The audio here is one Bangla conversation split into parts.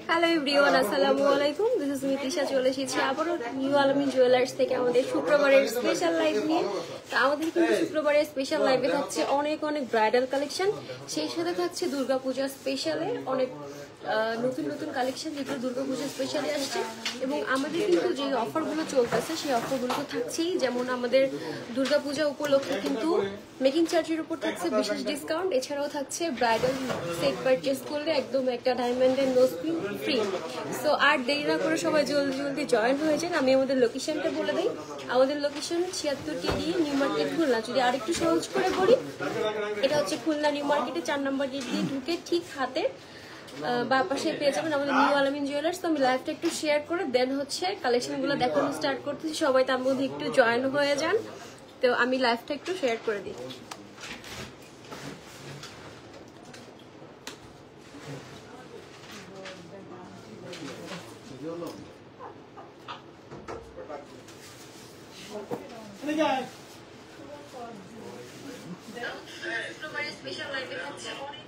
হ্যালো এভরিওয়ান, আসসালামু আলাইকুম। This is me Tisha. চলে এসেছি আবারও নিউ আলামিন জুয়েলার্স থেকে আমাদের শুক্রবারের স্পেশাল লাইভ নিয়ে। তো আমাদের কিন্তু শুক্রবারের স্পেশাল লাইভে থাকছে অনেক অনেক ব্রাইডাল কালেকশন, সেই সাথে থাকছে দুর্গাপূজা স্পেশালে অনেক নতুন নতুন কালেকশন যেগুলো দুর্গাপূজা স্পেশালি আসছে। এবং আমাদের কিন্তু যে অফারগুলো চলতেছে সেই অফারগুলো তো থাকছেই। যেমন আমাদের দুর্গাপূজা উপলক্ষে কিন্তু মেকিং চার্জের উপর থাকছে বিশেষ ডিসকাউন্ট। এছাড়াও থাকছে ব্রাইডাল সেট পারচেস করলে একদম একটা ডায়মন্ডের নোজ পিন ফ্রি। সো আর দেরি না করে সবাই জলদি জলদি জয়েন হয়ে যান। আমি আমাদের লোকেশনটা বলে দিই। আমাদের location 76 KD new market Khulna. যদি আরেকটু সহজ করে বলি, এটা হচ্ছে খুলনা নিউ মার্কেটে 4 নম্বর গেট দিয়ে ঢুকে ঠিক হাতে বা পাশে পেয়ে যাবেন আমাদের নিউ আলামিন জুয়েলার্স। তো আমি লাইভটা একটু শেয়ার করে দেন হচ্ছে কালেকশনগুলো দেখানো স্টার্ট করতেছি। সবাই তার মধ্যে একটু জয়েন হয়ে যান। তো আমি লাইভটা একটু শেয়ার করে দিই। স্পেশাল লাইভে হচ্ছে অনেক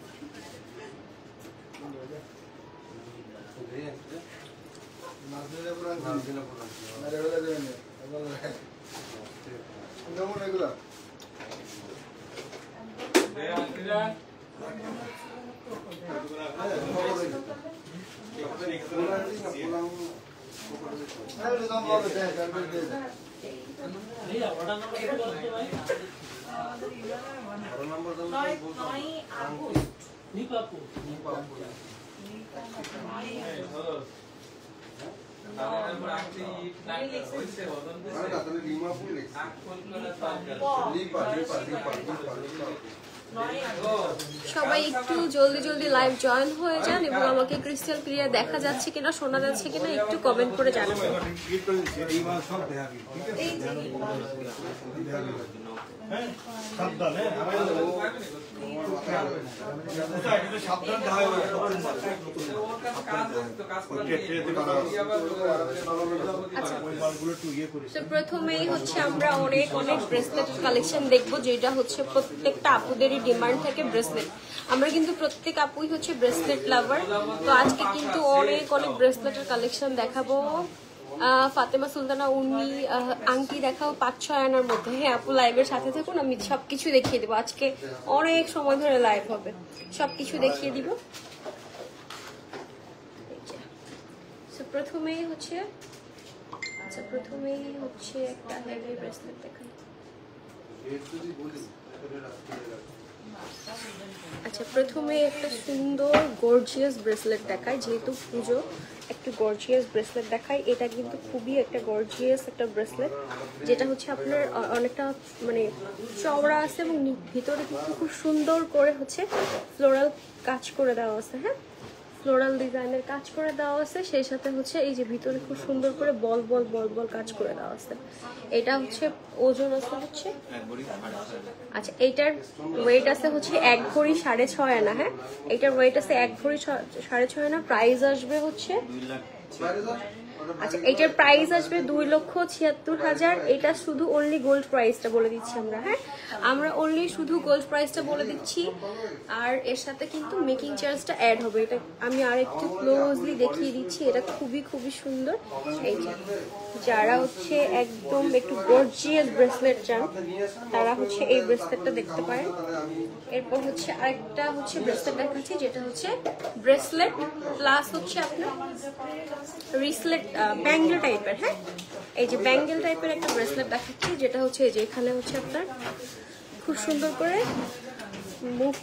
সবাই একটু জলদি জলদি লাইভ জয়েন হয়ে যান এবং আমাকে ক্রিস্টাল ক্লিয়ার দেখা যাচ্ছে কিনা, শোনা যাচ্ছে কিনা একটু কমেন্ট করে জানাবেন। প্রথমেই হচ্ছে আমরা অনেক অনেক ব্রেসলেট কালেকশন দেখবো, যেটা হচ্ছে প্রত্যেকটা আপুদেরই ডিমান্ড থাকে ব্রেসলেট। আমরা কিন্তু প্রত্যেক আপুই হচ্ছে ব্রেসলেট লাভার। তো আজকে কিন্তু অনেক অনেক ব্রেসলেটের কালেকশন দেখাবো। ফাতেমা সুলতানা উর্মি আংটি দেখাও 5-6 আনার মধ্যে। হ্যাঁ আপু, লাইভের সাথে থাকুন, আমি সবকিছু দেখিয়ে দেবো। আজকে অনেক সময় ধরে লাইভ হবে, সবকিছু দেখিয়ে দিব। প্রথমেই হচ্ছে একটা হেভি ব্রেসলেট দেখাই। আচ্ছা, প্রথমে একটা সুন্দর গর্জিয়াস ব্রেসলেট দেখায়, যেহেতু পুজো একটু গর্জিয়াস ব্রেসলেট দেখায়। এটা কিন্তু খুবই একটা গর্জিয়াস একটা ব্রেসলেট, যেটা হচ্ছে আপনার অনেকটা মানে চওড়া আছে এবং ভিতরে কিন্তু খুব সুন্দর করে হচ্ছে ফ্লোরাল কাজ করে দেওয়া আছে। হ্যাঁ, ফ্লোরাল ডিজাইনের কাজ করে দেওয়া আছে। সেই সাথে হচ্ছে এই যে ভিতরে খুব সুন্দর করে বল বল বল বল কাজ করে দেওয়া আছে। এটা হচ্ছে ওজন আছে হচ্ছে, আচ্ছা এইটার ওয়েট আছে হচ্ছে 1 ভরি 6.5 আনা। হ্যাঁ, এইটার ওয়েট আছে 1 ভরি 6.5 আনা। প্রাইস আসবে হচ্ছে, আচ্ছা এইটার প্রাইস আসবে 2,76,000। এটা শুধু অনলি গোল্ড প্রাইসটা বলে দিচ্ছি আমরা। হ্যাঁ, আমরা অনলি শুধু গোল্ড প্রাইসটা বলে দিচ্ছি, আর এর সাথে কিন্তু মেকিং চার্জটা অ্যাড হবে। এটা আমি আর একটু ক্লোজলি দেখিয়ে দিচ্ছি। এটা খুবই খুবই সুন্দর। এই যে যারা হচ্ছে একদম একটু গর্জিয়াস ব্রেসলেট চান, তারা হচ্ছে এই ব্রেসলেটটা দেখতে পারেন। এরপর হচ্ছে আরেকটা হচ্ছে ব্রেসলেট দেখাচ্ছি, যেটা হচ্ছে ব্রেসলেট প্লাস হচ্ছে আপনার রিসলেট ব্যাঙ্গেল টাইপের। হ্যাঁ, এই যে ব্যাঙ্গেল টাইপের একটা ব্রেসলেট দেখাচ্ছি, যেটা হচ্ছে এই যে এখানে হচ্ছে আপনার খুব সুন্দর করে মুভ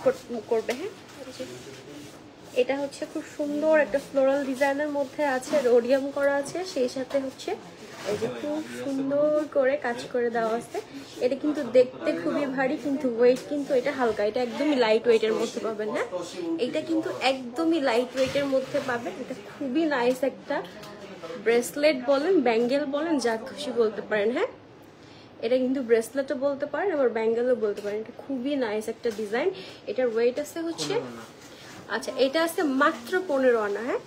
করবে। হ্যাঁ, এটা হচ্ছে খুব সুন্দর একটা ফ্লোরাল ডিজাইনের মধ্যে আছে, রোডিয়াম করা আছে। সেই সাথে হচ্ছে এই যে খুব সুন্দর করে কাজ করে দেওয়া আছে। এটা কিন্তু দেখতে খুবই ভারী, কিন্তু ওয়েট কিন্তু এটা হালকা। এটা একদমই লাইট ওয়েটের মধ্যে পাবেন। হ্যাঁ, এটা কিন্তু একদমই লাইট ওয়েটের মধ্যে পাবেন। এটা খুবই নাইস একটা ব্রেসলেট বলেন, ব্যাঙ্গেল বলেন, যা খুশি বলতে পারেন। হ্যাঁ, এটা কিন্তু ব্রেসলেটও বলতে পারেন, আবার ব্যাঙ্গেলও বলতে পারেন। এটা খুবই নাইস একটা ডিজাইন। এটার ওয়েট আছে হচ্ছে, আচ্ছা এটা আছে মাত্র 15 আনা। হ্যাঁ,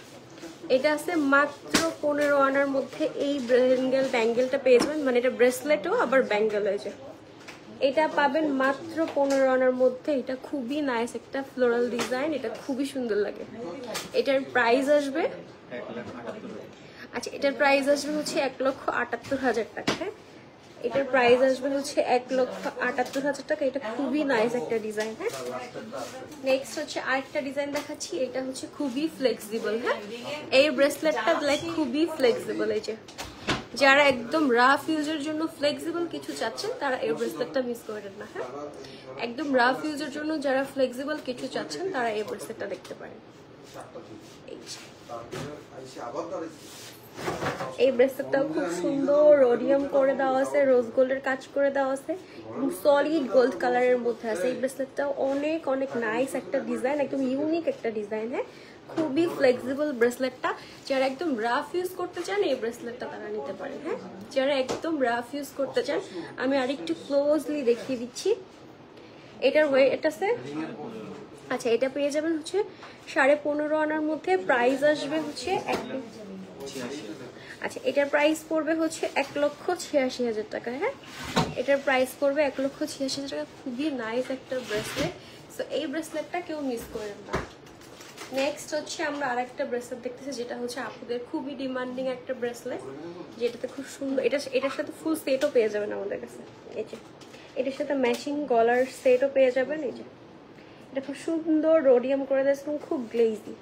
এটা আছে মাত্র 15 আনার মধ্যে এই ব্যাঙ্গেলটা পেয়ে যাবেন। মানে এটা ব্রেসলেটও আবার ব্যাঙ্গেল হয়েছে। এটা পাবেন মাত্র 15 আনার মধ্যে। এটা খুবই নাইস একটা ফ্লোরাল ডিজাইন, এটা খুবই সুন্দর লাগে। এটার প্রাইস আসবে, আচ্ছা এটার প্রাইস আসবে হচ্ছে 1,78,000 টাকা। হ্যাঁ, এটার প্রাইস আসবে হচ্ছে 1,78,000 টাকা। এটা খুবই নাইস একটা ডিজাইন। হ্যাঁ, নেক্সট হচ্ছে আরেকটা ডিজাইন দেখাচ্ছি। এটা হচ্ছে খুবই ফ্লেক্সিবল। হ্যাঁ, এই ব্রেসলেটটা লাইক খুবই ফ্লেক্সিবল। এই যে যারা একদম রাফ ইউজের জন্য ফ্লেক্সিবল কিছু চাচ্ছেন তারা এই ব্রেসলেটটা মিস করেন না। হ্যাঁ, একদম রাফ ইউজের জন্য যারা ফ্লেক্সিবল কিছু চাচ্ছেন তারা এই ব্রেসলেটটা দেখতে পারেন। এই ব্রেসলেটটাও খুব সুন্দর রোডিয়াম করে দেওয়া আছে, রোজ গোল্ডের কাজ করে দেওয়া আছে এবং সলিড গোল্ড কালারের মধ্যে আছে। এই ব্রেসলেটটাও অনেক অনেক নাইস একটা ডিজাইন, একদম ইউনিক একটা ডিজাইন। হ্যাঁ, খুবই ফ্লেক্সিবল ব্রেসলেটটা। যারা একদম রাফ ইউজ করতে চান এই ব্রেসলেটটা তারা নিতে পারেন। হ্যাঁ, যারা একদম রাফ ইউজ করতে চান আমি আরেকটু ক্লোজলি দেখিয়ে দিচ্ছি। এটার ওয়েট আছে, আচ্ছা এটা পেয়ে যাবেন হচ্ছে 15.5 আনার মধ্যে। প্রাইস আসবে হচ্ছে আচ্ছা এটার প্রাইস পড়বে হচ্ছে 1,86,000 টাকা। হ্যাঁ, এটার প্রাইস পড়বে 1,86,000 টাকা। খুবই নাইস একটা ব্রেসলেট, সো এই ব্রেসলেটটা কেউ মিস করেন না। নেক্সট হচ্ছে আমরা আরেকটা ব্রেসলেট দেখতেছি, যেটা হচ্ছে আপুদের খুবই ডিমান্ডিং একটা ব্রেসলেট, যেটাতে খুব সুন্দর এটার সাথে ফুল সেটও পেয়ে যাবেন আমাদের কাছে। এই যে এটার সাথে ম্যাচিং গলার সেটও পেয়ে যাবেন। এই যে এটা খুব সুন্দর রোডিয়াম করে দেওয়া এবং খুব গ্লেজি।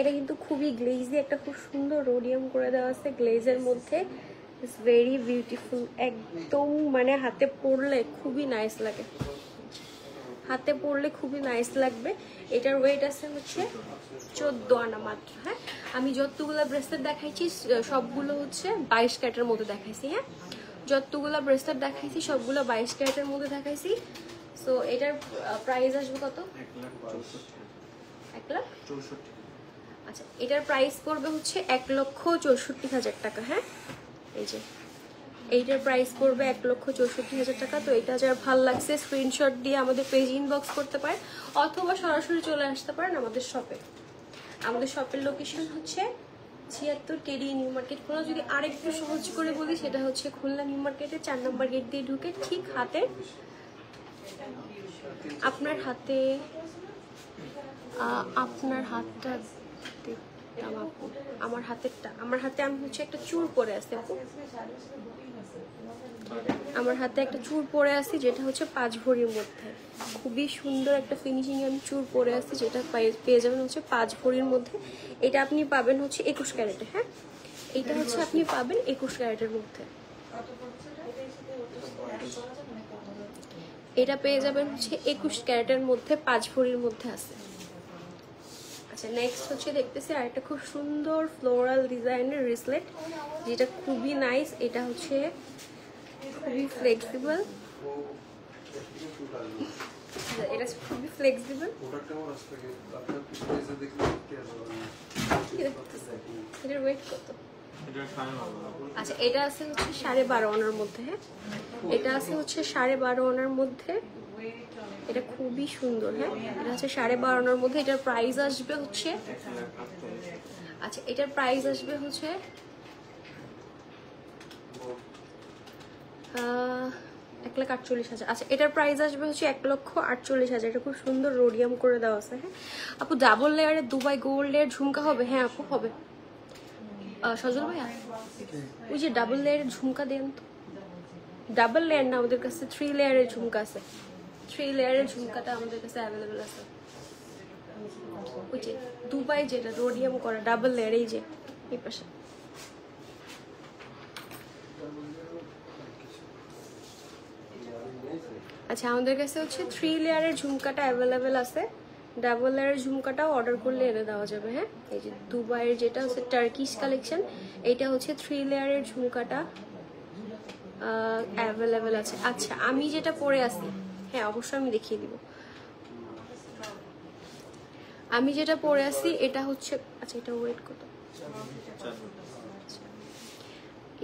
এটা কিন্তু খুবই গ্লেজি, একটা খুব সুন্দর রোডিয়াম করে দেওয়া আছে গ্লেজের মধ্যে। ইটস ভেরি বিউটিফুল, একদম মানে হাতে পরলে খুবই নাইস লাগে, হাতে পরলে খুবই নাইস লাগবে। এটার ওয়েট আছে হচ্ছে 14 আনা মাত্র। হ্যাঁ, আমি যতগুলো ব্রেসলেট দেখাইছি সবগুলো হচ্ছে 22 ক্যারেটের মধ্যে দেখাইছি। হ্যাঁ, যতগুলো ব্রেসলেট দেখাইছি সবগুলো 22 ক্যারেটের মধ্যে দেখাইছি। সো এটার প্রাইস আসবে কত? 1,64,000। আচ্ছা এটার প্রাইস পড়বে হচ্ছে 1,64,000 টাকা। হ্যাঁ, এই যে এইটার প্রাইস পড়বে 1,64,000 টাকা। তো এটা যার ভালো লাগছে স্ক্রিনশট দিয়ে আমাদের পেজ ইনবক্স করতে পারেন অথবা সরাসরি চলে আসতে পারেন আমাদের শপে। আমাদের শপের লোকেশন হচ্ছে 76 কেডি নিউ মার্কেট। কোনো যদি আরেকটু সহজ করে বলি সেটা হচ্ছে খুলনা নিউ মার্কেটে 4 নম্বর গেট দিয়ে ঢুকে ঠিক হাতে আপনার হাতে আপনার হাতটা দেখতাম আপু, আমার হাতেরটা, আমার হাতে আমি হচ্ছে একটা চুড় পরে আসছি আপু, আমার হাতে একটা চুড় পরে আসি যেটা হচ্ছে 5 ভরির মধ্যে। খুবই সুন্দর একটা ফিনিশিং আমি চুড় পরে আসছি, যেটা পেয়ে যাবেন হচ্ছে 5 ভরির মধ্যে। এটা আপনি পাবেন হচ্ছে 21 ক্যারেটে। হ্যাঁ, এটা হচ্ছে আপনি পাবেন 21 ক্যারেটের মধ্যে। এটা পেয়ে যাবেন হচ্ছে 21 ক্যারেটের মধ্যে, 5 ভরির মধ্যে আছে। আচ্ছা নেক্সট হচ্ছে দেখতেছি আরেকটা খুব সুন্দর ফ্লোরাল ডিজাইনের রিসলেট, যেটা খুবই নাইস। এটা হচ্ছে খুবই ফ্লেক্সিবল, এটা খুবই ফ্লেক্সিবল। এটার ওয়েট কত? আচ্ছা এটা আছে হচ্ছে 12.5 আনার মধ্যে। হ্যাঁ, এটা আছে হচ্ছে 12.5 আনার মধ্যে। এটা খুবই সুন্দর। হ্যাঁ, এটা হচ্ছে 12.5 আনার মধ্যে। এটার প্রাইস আসবে হচ্ছে আচ্ছা এটার প্রাইস আসবে হচ্ছে 1,48,000। আচ্ছা এটার প্রাইস আসবে হচ্ছে 1,48,000। এটা খুব সুন্দর রোডিয়াম করে দেওয়া আছে। হ্যাঁ আপু, ডাবল লেয়ারের দুবাই গোল্ডের ঝুমকা হবে? হ্যাঁ আপু হবে। সজল ভাইয়া ওই যে ডাবল লেয়ারের ঝুমকা দেন তো। ডাবল লেয়ার না, আমাদের কাছে 3 লেয়ারের ঝুমকা আছে। 3 লেয়ারের ঝুমকাটা আমাদের কাছে অ্যাভেলেবেল আছে। ওই যে দুবাই যেটা রোডিয়াম করা ডাবল লেয়ার, এই যে এই পাশে। আচ্ছা আমাদের কাছে হচ্ছে 3 লেয়ারের ঝুমকাটা অ্যাভেলেবেল আছে, ডাবল লেয়ারের ঝুমকাটাও অর্ডার করলে এনে দেওয়া যাবে। হ্যাঁ, এই যে দুবাইয়ের যেটা হচ্ছে টার্কিশ কালেকশন, এইটা হচ্ছে 3 লেয়ারের ঝুমকাটা অ্যাভেলেবেল আছে। আচ্ছা আমি যেটা পরে আছি, হ্যাঁ অবশ্যই আমি দেখিয়ে দিব। আমি যেটা পরে আছি এটা হচ্ছে, আচ্ছা এটা ওয়েট কত?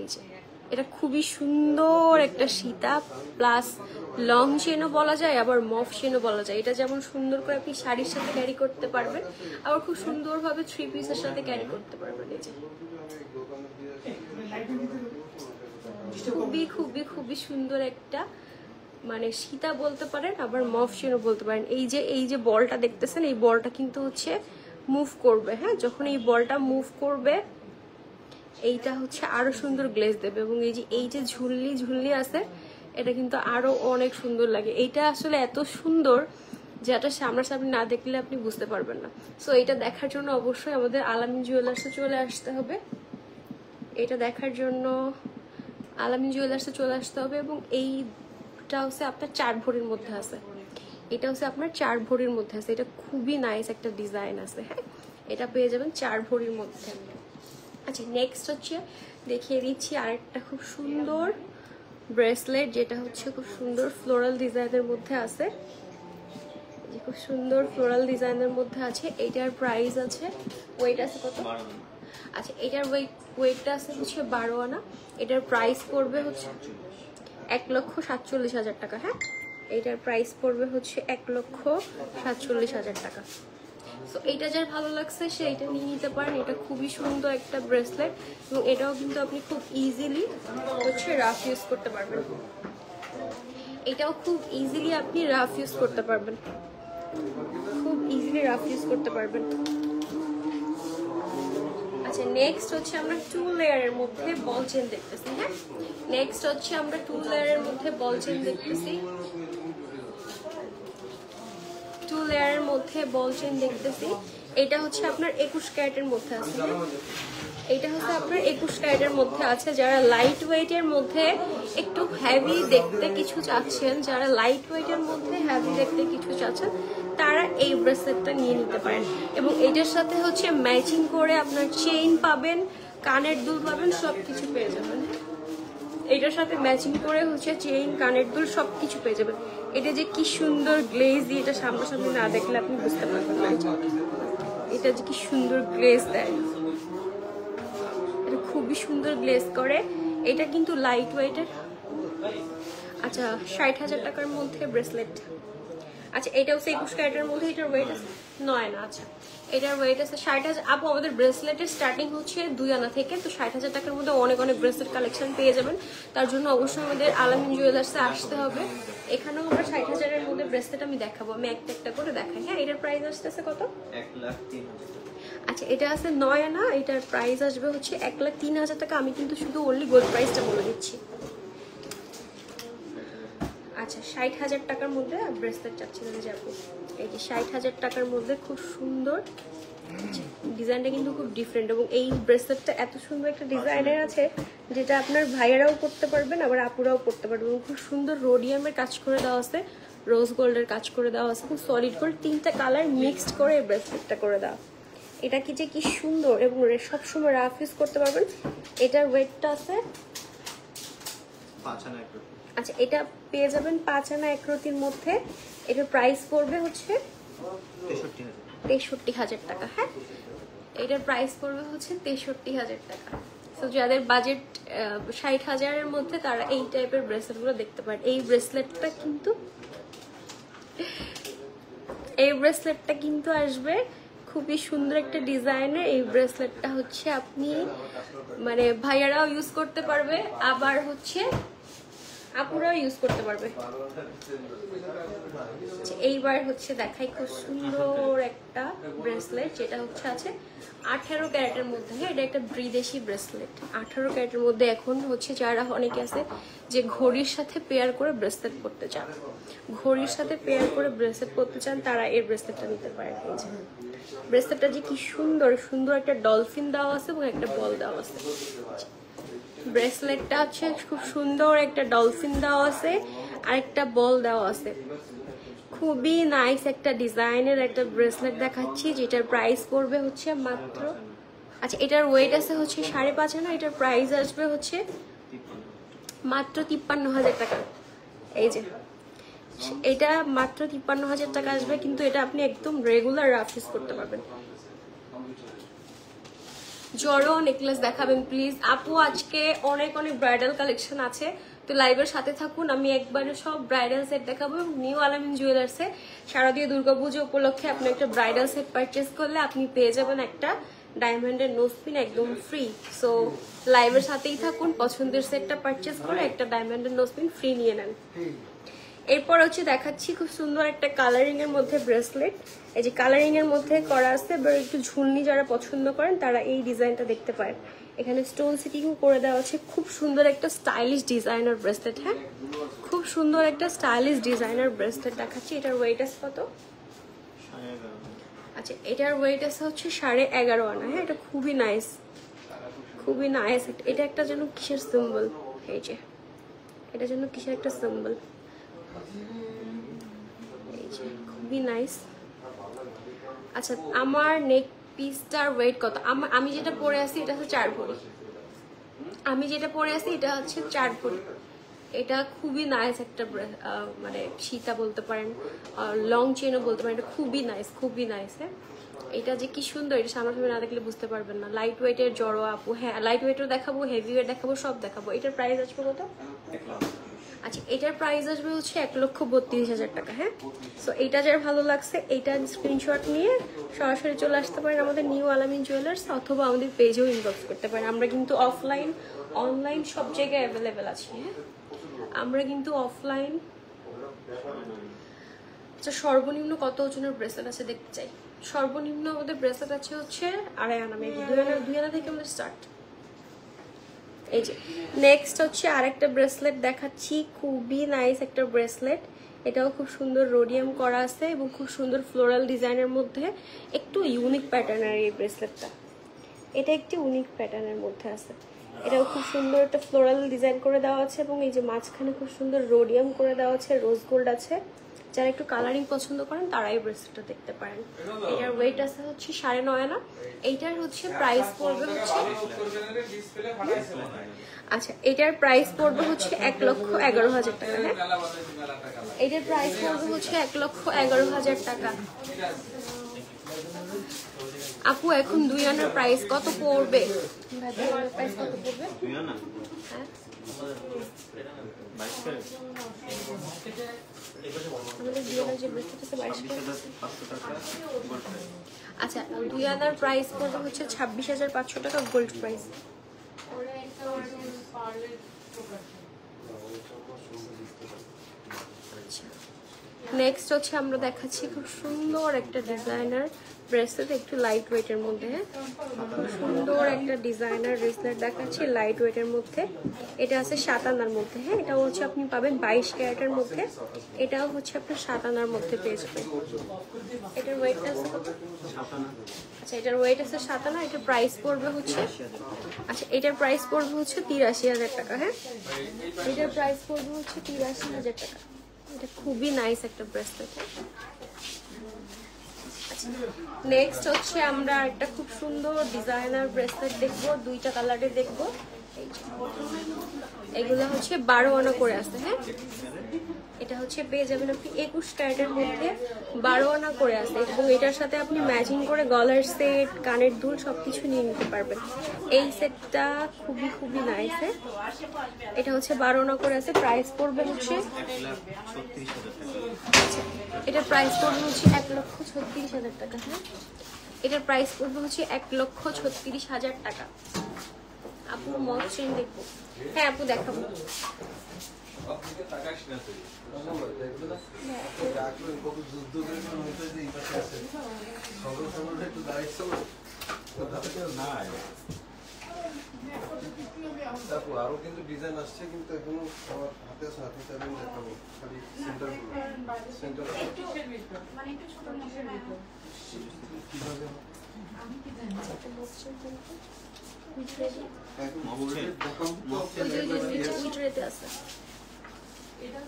এই যে এটা খুবই সুন্দর একটা সীতা প্লাস লং চেনও বলা যায়, আবার মফ চেনও বলা যায়। এটা যেমন সুন্দর করে আপনি শাড়ির সাথে ক্যারি করতে পারবেন, আবার খুব সুন্দরভাবে 3 পিসের সাথে ক্যারি করতে পারবেন। এই যে খুবই খুবই খুবই সুন্দর একটা মানে সীতা বলতে পারেন, আবার মফসিনও বলতে পারেন। এই যে বলটা দেখতেছেন, এই বলটা কিন্তু হচ্ছে মুভ করবে। হ্যাঁ, যখন এই বলটা মুভ করবে এইটা হচ্ছে আরো সুন্দর গ্লেজ দেবে। এবং এই যে ঝুল্লি আছে, এটা কিন্তু আরো অনেক সুন্দর লাগে। এইটা আসলে এত সুন্দর যেটা সামনাসামনি না দেখলে আপনি বুঝতে পারবেন না। সো এটা দেখার জন্য অবশ্যই আমাদের আলামিন জুয়েলার্সে চলে আসতে হবে। এটা দেখার জন্য আলামিন জুয়েলার্সে চলে আসতে হবে। এবং এইটা হচ্ছে আপনার 4 ভরির মধ্যে আছে। এটা হচ্ছে আপনার 4 ভরির মধ্যে আছে। এটা খুবই নাইস একটা ডিজাইন আছে। হ্যাঁ, এটা পেয়ে যাবেন 4 ভরির মধ্যে। আচ্ছা, নেক্সট হচ্ছে দেখিয়ে দিচ্ছি আরেকটা খুব সুন্দর ব্রেসলেট, যেটা হচ্ছে খুব সুন্দর ফ্লোরাল ডিজাইনের মধ্যে আছে। খুব সুন্দর ফ্লোরাল ডিজাইনের মধ্যে আছে। এটার প্রাইস আছে, ওয়েট আছে কত? আচ্ছা, এটার ওয়েটটা আছে হচ্ছে 12 আনা। এটার প্রাইস পড়বে হচ্ছে 1,47,000 টাকা। হ্যাঁ, এটার প্রাইস পড়বে হচ্ছে 1,47,000 টাকা। সো এইটা যার ভালো লাগছে সে এটা নিয়ে নিতে পারেন। এটা খুবই সুন্দর একটা ব্রেসলেট এবং এটাও কিন্তু আপনি খুব ইজিলি হচ্ছে রাফ ইউজ করতে পারবেন। এটাও খুব ইজিলি আপনি রাফ ইউজ করতে পারবেন, খুব ইজিলি রাফ ইউজ করতে পারবেন। আচ্ছা, নেক্সট হচ্ছে আমরা 2 লেয়ারের মধ্যে বল চেন দেখতেছি। হ্যাঁ, নেক্সট হচ্ছে আমরা 2 লেয়ারের মধ্যে বল চেন দেখতেছি। 2 লেয়ারের মধ্যে বল চেন দেখতেছি। এটা হচ্ছে আপনার 21 ক্যারেটের মধ্যে আছে। এটা হচ্ছে আপনার 21 ক্যারেটের মধ্যে আছে। যারা লাইট ওয়েটের মধ্যে একটু হেভি দেখতে কিছু চাচ্ছেন, যারা লাইট ওয়েটের মধ্যে হেভি দেখতে কিছু চাচ্ছেন, তারা এই ব্রেসলেটটা নিয়ে নিতে পারেন। এবং এটার সাথে হচ্ছে ম্যাচিং করে আপনার চেইন পাবেন, কানের দুল পাবেন, সবকিছু পেয়ে যাবেন। এটার সাথে ম্যাচিং করে হচ্ছে চেইন, কানের দুল সবকিছু পেয়ে যাবেন। এটা যে কি সুন্দর গ্লেজি, এটা সামনাসামনি না দেখলে আপনি বুঝতে পারবেন না। এটা যে কি সুন্দর গ্লেজ দেয়, এটা খুবই সুন্দর গ্লেজ করে। এটা কিন্তু লাইট ওয়েটের। আচ্ছা, 60,000 টাকার মধ্যে ব্রেসলেট। আচ্ছা, এটা হচ্ছে 21 ক্যারেটের মধ্যে। এটার ওয়েট আছে 9 আনা। আচ্ছা, এটার ওয়েট আছে 60,000। আপু, আমাদের ব্রেসলেটের স্টার্টিং হচ্ছে 2 আনা থেকে। তো 60,000 টাকার মধ্যে অনেক ব্রেসলেট কালেকশন পেয়ে যাবেন। তার জন্য অবশ্যই আমাদের আলামিন জুয়েলার্সে আসতে হবে। এখানেও আমরা 60,000-এর মধ্যে ব্রেসলেট আমি দেখাবো, আমি একটা একটা করে দেখাই। হ্যাঁ, এটার প্রাইস আসতেছে কত? 1,03,000। আচ্ছা, এটা আছে 9 আনা। এটার প্রাইস আসবে হচ্ছে 1,03,000 টাকা। আমি কিন্তু শুধু অনলি গোল্ড প্রাইসটা বলে দিচ্ছি। আচ্ছা, 60,000 টাকার মধ্যে ব্রেসলেট চাচ্ছিলেন যে আপু, এই যে 60,000 টাকার মধ্যে খুব সুন্দর ডিজাইনটা, কিন্তু খুব ডিফারেন্ট। এবং এই ব্রেসলেটটা এত সুন্দর একটা ডিজাইনের আছে যেটা আপনার ভাইয়ারাও করতে পারবেন, আবার আপুরাও করতে পারবেন। এবং খুব সুন্দর রোডিয়ামের কাজ করে দেওয়া আছে, রোজ গোল্ডের কাজ করে দেওয়া আছে, খুব সলিড গোল্ড 3টা কালার মিক্সড করে এই ব্রেসলেটটা করে দেওয়া। এটা কি যে কি সুন্দর, এবং সবসময় রাফ ইউজ করতে পারবেন। এটার ওয়েটটা আছে 5 আনা। আচ্ছা, এটা পেয়ে যাবেন 5 আনা 1 রতির মধ্যে। এটার প্রাইস পড়বে হচ্ছে 63,000 টাকা। হ্যাঁ, এটার প্রাইস পড়বে হচ্ছে 63,000 টাকা। তো যাদের বাজেট 60,000-এর মধ্যে, তারা এই টাইপের ব্রেসলেটগুলো দেখতে পারেন। এই ব্রেসলেটটা কিন্তু আসবে খুবই সুন্দর একটা ডিজাইনের। এই ব্রেসলেটটা হচ্ছে আপনি মানে ভাইয়ারাও ইউজ করতে পারবে, আবার হচ্ছে আপুরাও ইউজ করতে পারবে। এইবার হচ্ছে দেখাই খুব সুন্দর একটা ব্রেসলেট, যেটা হচ্ছে আছে 18 ক্যারেটের মধ্যে। এটা একটা বিদেশি ব্রেসলেট, 18 ক্যারেটের মধ্যে। এখন হচ্ছে যারা অনেকে আছে যে ঘড়ির সাথে পেয়ার করে ব্রেসলেট পরতে চান, ঘড়ির সাথে পেয়ার করে ব্রেসলেট পরতে চান, তারা এই ব্রেসলেটটা নিতে পারেন। ব্রেসলেটটা যে কি সুন্দর, সুন্দর একটা ডলফিন দেওয়া আছে এবং একটা বল দেওয়া আছে। ব্রেসলেটটা হচ্ছে খুব সুন্দর একটা ডলফিন দেওয়া আছে আর একটা বল দেওয়া আছে। খুবই নাইস একটা ডিজাইনের একটা ব্রেসলেট দেখাচ্ছি, যেটার প্রাইস পড়বে হচ্ছে মাত্র, আচ্ছা এটার ওয়েট আছে হচ্ছে 5.5 আনা। এটার প্রাইস আসবে হচ্ছে মাত্র 53,000 টাকা। এই যে এটা মাত্র 53,000 টাকা আসবে, কিন্তু এটা আপনি একদম রেগুলার রাফ ইউজ করতে পারবেন। জড়ো নেকলেস দেখাবেন প্লিজ আপু। আজকে অনেক ব্রাইডাল কালেকশন আছে, তো লাইভের সাথে থাকুন। আমি একবারে সব ব্রাইডাল সেট দেখাবো। নিউ আলামিন জুয়েলার্সে শারদীয় দুর্গাপুজো উপলক্ষে আপনি একটা ব্রাইডাল সেট পারচেস করলে আপনি পেয়ে যাবেন একটা ডায়মন্ডের নোজপিন একদম ফ্রি। সো লাইভের সাথেই থাকুন, পছন্দের সেটটা পারচেস করে একটা ডায়মন্ডের নোজপিন ফ্রি নিয়ে নেন। এরপর হচ্ছে দেখাচ্ছি খুব সুন্দর একটা কালারিং এর মধ্যে ব্রেসলেট। এই যে কালারিং এর মধ্যে করা আছে, বা একটু ঝুলনি যারা পছন্দ করেন তারা এই ডিজাইনটা দেখতে পারেন। এখানে স্টোন সিটিং করে দেওয়া আছে, খুব সুন্দর একটা স্টাইলিশ ডিজাইনার ব্রেসলেট। হ্যাঁ, খুব সুন্দর একটা স্টাইলিশ ডিজাইনার ব্রেসলেট দেখাচ্ছি। এটার ওয়েট আছে কত? আচ্ছা, এটার ওয়েট আছে হচ্ছে 11.5 আনা। হ্যাঁ, এটা খুবই নাইস, খুবই নাইস। এটা একটা যেন কিসের সিম্বল, এই যে এটা যেন কিসের একটা সিম্বল, এই যে খুবই নাইস। আচ্ছা, আমার নেক পিসটার ওয়েট কত? আমি যেটা পরে আছি এটা হচ্ছে 4 ভরি। আমি যেটা পরে আছি এটা হচ্ছে 4 ভরি। এটা খুবই নাইস একটা মানে সীতা বলতে পারেন, লং চেনও বলতে পারেন। এটা খুবই নাইস, খুবই নাইস। হ্যাঁ, এটা যে কি সুন্দর, এটা সামনাসামনি না দেখলে বুঝতে পারবেন না। লাইট ওয়েটের জড়ো আপু। হ্যাঁ, লাইট ওয়েটও দেখাবো, হেভি ওয়েট দেখাবো, সব দেখাবো। এটার প্রাইস আসবে কত? আচ্ছা, এটার প্রাইস আসবে হচ্ছে 1,32,000 টাকা। হ্যাঁ, সো এইটা যার ভালো লাগছে এইটা স্ক্রিনশট নিয়ে সরাসরি চলে আসতে পারেন আমাদের নিউ আলামিন জুয়েলার্স, অথবা আমাদের পেজেও ইনবক্স করতে পারেন। আমরা কিন্তু অফলাইন অনলাইন সব জায়গায় অ্যাভেলেবেল আছি। হ্যাঁ, আমরা কিন্তু অফলাইন। আচ্ছা, সর্বনিম্ন কত ওজনের ব্রেসলেট আছে দেখতে চাই। সর্বনিম্ন আমাদের ব্রেসলেট আছে হচ্ছে 2.5 আনা, মেবি 2 আনা থেকে আমাদের স্টার্ট। এই যে নেক্সট হচ্ছে আরেকটা ব্রেসলেট দেখাচ্ছি, খুবই নাইস একটা ব্রেসলেট। এটাও খুব সুন্দর রোডিয়াম করা আছে এবং খুব সুন্দর ফ্লোরাল ডিজাইনের মধ্যে, একটু ইউনিক প্যাটার্নের এই ব্রেসলেটটা। এটা একটি ইউনিক প্যাটার্নের মধ্যে আছে। এটাও খুব সুন্দর একটা ফ্লোরাল ডিজাইন করে দেওয়া আছে এবং এই যে মাঝখানে খুব সুন্দর রোডিয়াম করে দেওয়া আছে, রোজ গোল্ড আছে। যারা একটু কালারিং পছন্দ করেন তারা এই ব্রেসলেটটা দেখতে পারেন। এটার ওয়েট আছে হচ্ছে 9.5 আনা। এইটার হচ্ছে প্রাইস পড়বে হচ্ছে, আচ্ছা এটার প্রাইস পড়বে হচ্ছে 1,11,000 টাকা। হ্যাঁ, এটার প্রাইস পড়বে হচ্ছে 1,11,000 টাকা। আপু এখন 2 আনার প্রাইস কত পড়বে? প্রাইস কত পড়বে? হ্যাঁ, আচ্ছা 2 আনার প্রাইস পড়বে হচ্ছে 26,500 টাকা গোল্ড প্রাইস। নেক্সট হচ্ছে আমরা দেখাচ্ছি খুব সুন্দর একটা ডিজাইনার ব্রেসলেট, একটু লাইট ওয়েটের মধ্যে। খুব সুন্দর একটা ডিজাইনার ব্রেসলেট দেখাচ্ছি লাইট ওয়েটের মধ্যে। এটা আছে 7 আনার মধ্যে। হ্যাঁ, এটাও হচ্ছে আপনি পাবেন 22 ক্যারেটের মধ্যে। এটাও হচ্ছে আপনার 7 আনার মধ্যে পেয়ে যাবেন। এটার ওয়েট আছে কত? আচ্ছা, এটার ওয়েট আছে 7 আনা। এটার প্রাইস পড়বে হচ্ছে, আচ্ছা এটার প্রাইস পড়বে হচ্ছে 83,000 টাকা। হ্যাঁ, এটার প্রাইস পড়বে হচ্ছে 83,000 টাকা। এটা খুবই নাইস একটা ব্রেসলেট। নেক্সট হচ্ছে আমরা একটা খুব সুন্দর ডিজাইনার ব্রেসলেট দেখবো, 2টা কালারে দেখবো। এগুলো হচ্ছে 12 আনা করে আসছে। হ্যাঁ, এটা হচ্ছে পেয়ে যাবেন আপনি 21 ক্যারেটের মধ্যে, 12 আনা করে আসছে এবং এটার সাথে আপনি ম্যাচিং করে গলার সেট, কানের দুল সবকিছু নিয়ে নিতে পারবেন। এই সেটটা খুবই খুবই নাইস। এটা হচ্ছে 12 আনা করে আছে। প্রাইস পড়বে হচ্ছে, এটার প্রাইস পড়বে হচ্ছে 1,36,000 টাকা। হ্যাঁ, এটার প্রাইস পড়বে হচ্ছে 1,36,000 টাকা। আপু মসৃণ দেখবো? হ্যাঁ আপু দেখাবো। আরো কিন্তু ডিজাইন আসছে, কিন্তু এখনো আমার হাতে আছে, হাতে চাইলে দেখাবো। খালি সেন্টার সেন্টার মানে একটু ছোট মধ্যে কিভাবে আমি কি জানি এটা বলছি কিন্তু এখন মোবাইলে দেখাম উইটরেতে আছে। এটা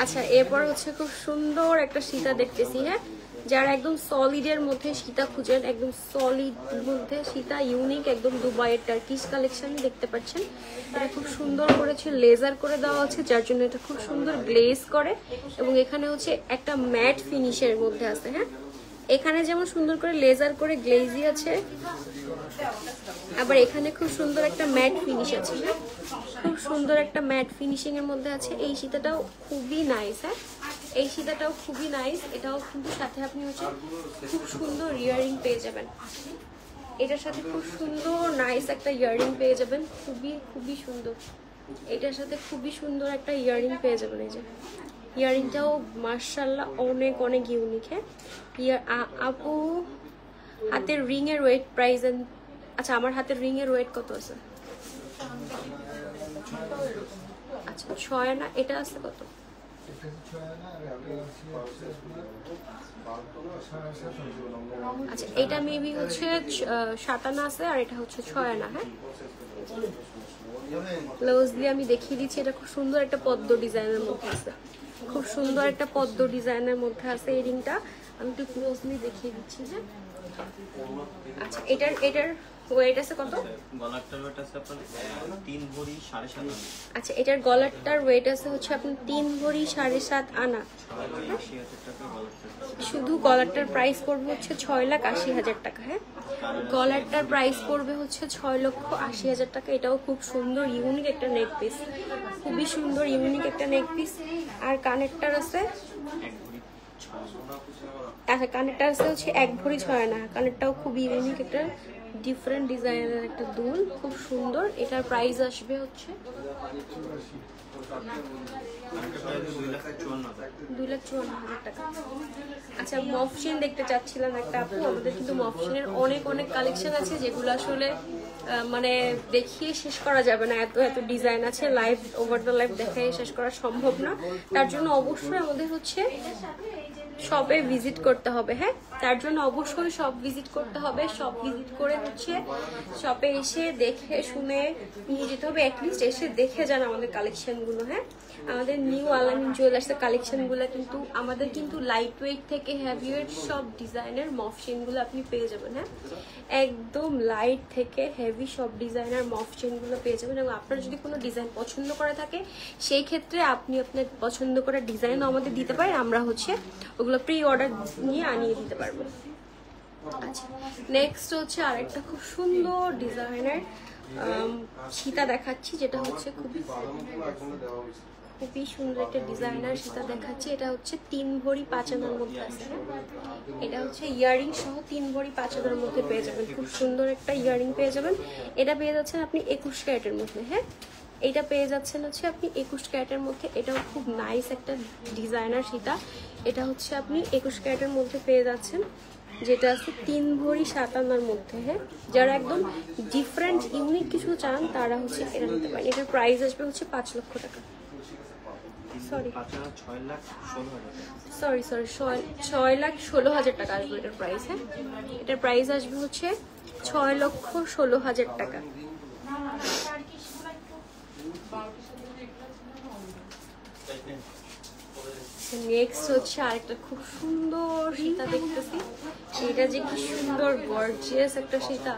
আচ্ছা, এরপর হচ্ছে খুব সুন্দর একটা সীতা দেখতেছি। হ্যাঁ, যারা একদম সলিডের মধ্যে সীতা খুঁজেন, একদম সলিড মধ্যে সীতা, ইউনিক একদম দুবাইয়ের টার্কিশ কালেকশন দেখতে পাচ্ছেন। এটা খুব সুন্দর করেছে, লেজার করে দেওয়া আছে, যার জন্য এটা খুব সুন্দর গ্লেজ করে এবং এখানে হচ্ছে একটা ম্যাট ফিনিশের মধ্যে আছে। হ্যাঁ, এখানে যেমন সুন্দর করে লেজার করে গ্লেজি আছে, আবার এখানে খুব সুন্দর একটা ম্যাট ফিনিশ আছে, হ্যাঁ খুব সুন্দর একটা ম্যাট ফিনিশিং এর মধ্যে আছে। এই সীতাটাও খুবই নাইস, হ্যাঁ এই সীতাটাও খুবই নাইস। এটাও কিন্তু সাথে আপনি হচ্ছে খুব সুন্দর ইয়াররিং পেয়ে যাবেন, এটার সাথে খুব সুন্দর নাইস একটা ইয়াররিং পেয়ে যাবেন, খুবই খুবই সুন্দর। এটার সাথে খুবই সুন্দর একটা ইয়াররিং পেয়ে যাবেন। এই যে ইয়াররিংটাও মাশাআল্লাহ অনেক অনেক ইউনিক। হ্যাঁ আপু হাতের রিং এর ওয়েট প্রাইস, আচ্ছা আমার হাতের রিং এর ওয়েট কত আছে? আচ্ছা 6 আনা। এটা আছে কত? আচ্ছা এটা মেবি হচ্ছে 7 আনা আছে, আর এটা হচ্ছে 6 আনা। হ্যাঁ ক্লোজলি আমি দেখিয়ে দিচ্ছি। এটা খুব সুন্দর একটা পদ্ম ডিজাইনের মধ্যে আছে, খুব সুন্দর একটা পদ্ম ডিজাইনের মধ্যে আছে এই রিংটা। আমি একটু ক্লোজলি দেখিয়ে দিচ্ছি। হ্যাঁ আচ্ছা এটার ওয়েট আছে কত? গলারটার ওয়েট আছে আপনার 3 ভরি 7.5 আনা। আচ্ছা এটার গলারটার ওয়েট আছে হচ্ছে আপনার 3 ভরি 7.5 আনা। 6,80,000 টাকা গলারটা। শুধু গলারটার প্রাইস পড়বে হচ্ছে 6,80,000 টাকা। হ্যাঁ গলারটার প্রাইস পড়বে হচ্ছে 6,80,000 টাকা। এটাও খুব সুন্দর ইউনিক একটা নেক পিস, খুবই সুন্দর ইউনিক একটা নেক পিস। আর কানেরটার আছে 1 ভরি 6 আনা। আচ্ছা কানেরটা আছে হচ্ছে 1 ভরি 6 আনা। কানেরটাও খুব ইউনিক একটা ডিফারেন্ট ডিজাইনের একটা দুল, খুব সুন্দর। এটার প্রাইস আসবে হচ্ছে 2,54,000 টাকা। আচ্ছা মফসিন দেখতে চাচ্ছিলাম একটা আপু, আমাদের কিন্তু মফসিনের অনেক অনেক কালেকশন আছে যেগুলো আসলে মানে দেখিয়ে শেষ করা যাবে না, এত এত ডিজাইন আছে, লাইভ ওভার দ্য লাইভ দেখাই শেষ করা সম্ভব না। তার জন্য অবশ্যই আমাদের হচ্ছে শপে ভিজিট করতে হবে। হ্যাঁ তার জন্য অবশ্যই শপ ভিজিট করতে হবে। শপ ভিজিট করে হচ্ছে শপে এসে দেখে শুনে নিয়ে যেতে হবে, অ্যাটলিস্ট এসে দেখে যান আমাদের কালেকশনগুলো। হ্যাঁ আমাদের নিউ আলামিন জুয়েলার্সের কালেকশনগুলো কিন্তু আমাদের কিন্তু লাইট ওয়েট থেকে হেভি ওয়েট সব ডিজাইনের মফসিনগুলো আপনি পেয়ে যাবেন। হ্যাঁ একদম লাইট থেকে হেভি সব ডিজাইনার মফসিনগুলো পেয়ে যাবেন। এবং আপনার যদি কোনো ডিজাইন পছন্দ করে থাকে সেই ক্ষেত্রে আপনি আপনার পছন্দ করা ডিজাইনও আমাদের দিতে পারেন, আমরা হচ্ছে ওগুলো প্রি অর্ডার নিয়ে আনিয়ে দিতে পারবো। আচ্ছা নেক্সট হচ্ছে আরেকটা খুব সুন্দর ডিজাইনের সীতা দেখাচ্ছি, যেটা হচ্ছে খুবই সুন্দর একটা ডিজাইনার সীতা দেখাচ্ছি। এটা হচ্ছে 3 ভরি 5 আনার মধ্যে আছে। এটা হচ্ছে ইয়াররিং সহ 3 ভরি 5 আনার মধ্যে পেয়ে যাবেন, খুব সুন্দর একটা ইয়াররিং পেয়ে যাবেন। এটা পেয়ে যাচ্ছেন আপনি 21 ক্যারেটের মধ্যে। হ্যাঁ এটা পেয়ে যাচ্ছেন হচ্ছে আপনি 21 ক্যারেটের মধ্যে। এটাও খুব নাইস একটা ডিজাইনার সীতা। এটা হচ্ছে আপনি 21 ক্যারেটের মধ্যে পেয়ে যাচ্ছেন, যেটা আছে 3 ভরি 7 আনার মধ্যে। হ্যাঁ যারা একদম ডিফারেন্ট ইউনিক কিছু চান তারা হচ্ছে এটা নিতে পারেন। এটার প্রাইস আসবে হচ্ছে 5 লক্ষ টাকা। সরি 6,16,000 টাকা আসবে এটার প্রাইস। হ্যাঁ এটার প্রাইস আসবে হচ্ছে 6,16,000 টাকা। নেক্সট হচ্ছে আরেকটা খুব সুন্দর সীতা দেখতেছি। এটা যে কি সুন্দর গর্জিয়াস একটা সীতা,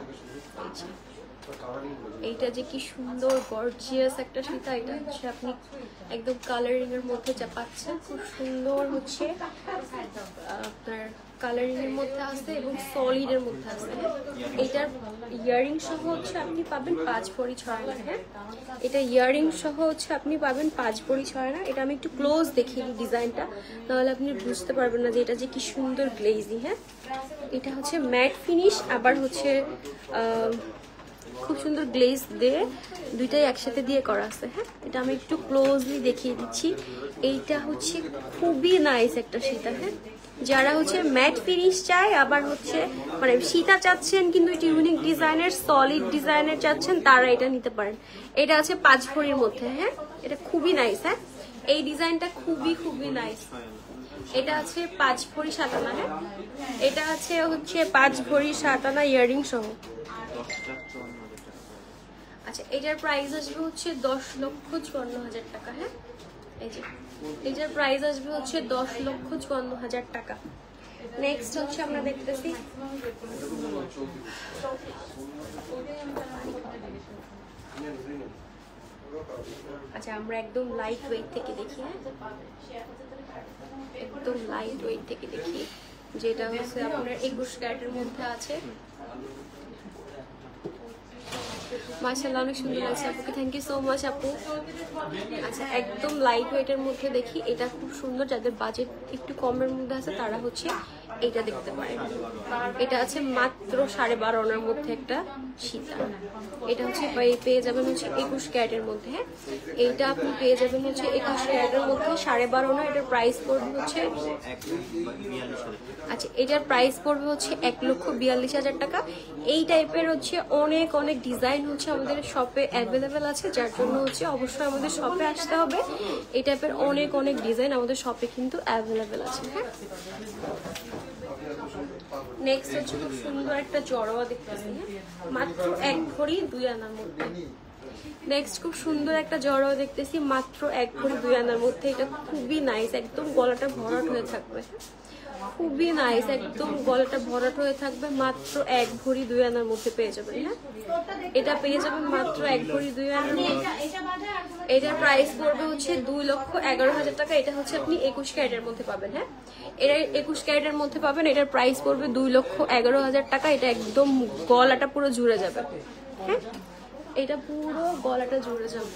এইটা যে কি সুন্দর গর্জিয়াস একটা সীতা। এটা হচ্ছে আপনি একদম কালারিং এর মধ্যে যা পাচ্ছেন, খুব সুন্দর হচ্ছে আপনার কালারিং এর মধ্যে আছে এবং সলিড এর মধ্যে আছে। এটার ইয়াররিং সহ হচ্ছে আপনি পাবেন 5 ভরি 6 আনা। হ্যাঁ এটা ইয়াররিং সহ হচ্ছে আপনি পাবেন 5 ভরি 6 আনা। এটা আমি একটু ক্লোজ দেখিয়ে দিই ডিজাইনটা, তাহলে আপনি বুঝতে পারবেন না যে এটা যে কি সুন্দর গ্লেজি। হ্যাঁ এটা হচ্ছে ম্যাট ফিনিশ, আবার হচ্ছে খুব সুন্দর গ্লেজ দিয়ে দুইটাই একসাথে দিয়ে করা আছে। হ্যাঁ এটা আমি একটু ক্লোজলি দেখিয়ে দিচ্ছি। এইটা হচ্ছে খুবই নাইস একটা সীতা। হ্যাঁ যারা হচ্ছে ম্যাট ফিনিশ চায়, আবার হচ্ছে মানে সীতা চাচ্ছেন কিন্তু একটু ইউনিক ডিজাইনের সলিড ডিজাইনের চাচ্ছেন, তারা এটা নিতে পারেন। এটা আছে 5 ভরির মধ্যে। হ্যাঁ এটা খুবই নাইস। হ্যাঁ এই ডিজাইনটা খুবই খুবই নাইস। এটা আছে 5 ভরি 7 আনা। হ্যাঁ এটা আছে হচ্ছে 5 ভরি 7 আনা ইয়াররিং সহ। আচ্ছা এটার প্রাইস আসবে হচ্ছে 10,54,000 টাকা। হ্যাঁ এই যে এটার প্রাইস আসবে হচ্ছে 10,54,000 টাকা। নেক্সট হচ্ছে আমরা দেখতেছি আচ্ছা আমরা একদম লাইট ওয়েট থেকে দেখি। হ্যাঁ একদম লাইট ওয়েট থেকে দেখি, যেটা হচ্ছে আপনার 21 ক্যারেটের মধ্যে আছে। মাশাআল্লাহ অনেক সুন্দর লাগছে আপুকে, থ্যাংক ইউ সো মাচ আপু। আচ্ছা একদম লাইট ওয়েটের মধ্যে দেখি, এটা খুব সুন্দর। যাদের বাজেট একটু কমের মধ্যে আছে তারা হচ্ছে এইটা দেখতে পারেন। এটা আছে মাত্র 12.5 আনার মধ্যে একটা সীতা। এটা হচ্ছে পেয়ে যাবেন হচ্ছে 21 ক্যারেটের মধ্যে। হ্যাঁ এইটা আপনি পেয়ে যাবেন হচ্ছে 21 ক্যারেটের মধ্যে 12.5 আনা। এটার প্রাইস পড়বে হচ্ছে, আচ্ছা এটার প্রাইস পড়বে হচ্ছে 1,42,000 টাকা। এই টাইপের হচ্ছে অনেক অনেক ডিজাইন হচ্ছে আমাদের শপে অ্যাভেলেবেল আছে, যার জন্য হচ্ছে অবশ্যই আমাদের শপে আসতে হবে। এই টাইপের অনেক অনেক ডিজাইন আমাদের শপে কিন্তু অ্যাভেলেবেল আছে। হ্যাঁ নেক্সট হচ্ছে খুব সুন্দর একটা জড়োয়া দেখতেছি, মাত্র 1 ভরি 2 আনার মধ্যে। নেক্সট খুব সুন্দর একটা জড়োয়া দেখতেছি মাত্র 1 ভরি 2 আনার মধ্যে। এটা খুবই নাইস, একদম গলাটা ভরাট হয়ে থাকবে, খুবই নাইস, একদম গলাটা ভরাট হয়ে থাকবে। মাত্র 1 ভরি 2 আনার মধ্যে পেয়ে যাবেন। হ্যাঁ এটা পেয়ে যাবেন মাত্র 1 ভরি 2 আনার মধ্যে। এটার প্রাইস পড়বে হচ্ছে 2,11,000 টাকা। এটা হচ্ছে আপনি 21 ক্যারেটের মধ্যে পাবেন। হ্যাঁ এটা 21 ক্যারেটের মধ্যে পাবেন। এটার প্রাইস পড়বে 2,11,000 টাকা। এটা একদম গলাটা পুরো জুড়ে যাবে। হ্যাঁ এটা পুরো গলাটা জুড়ে যাবে।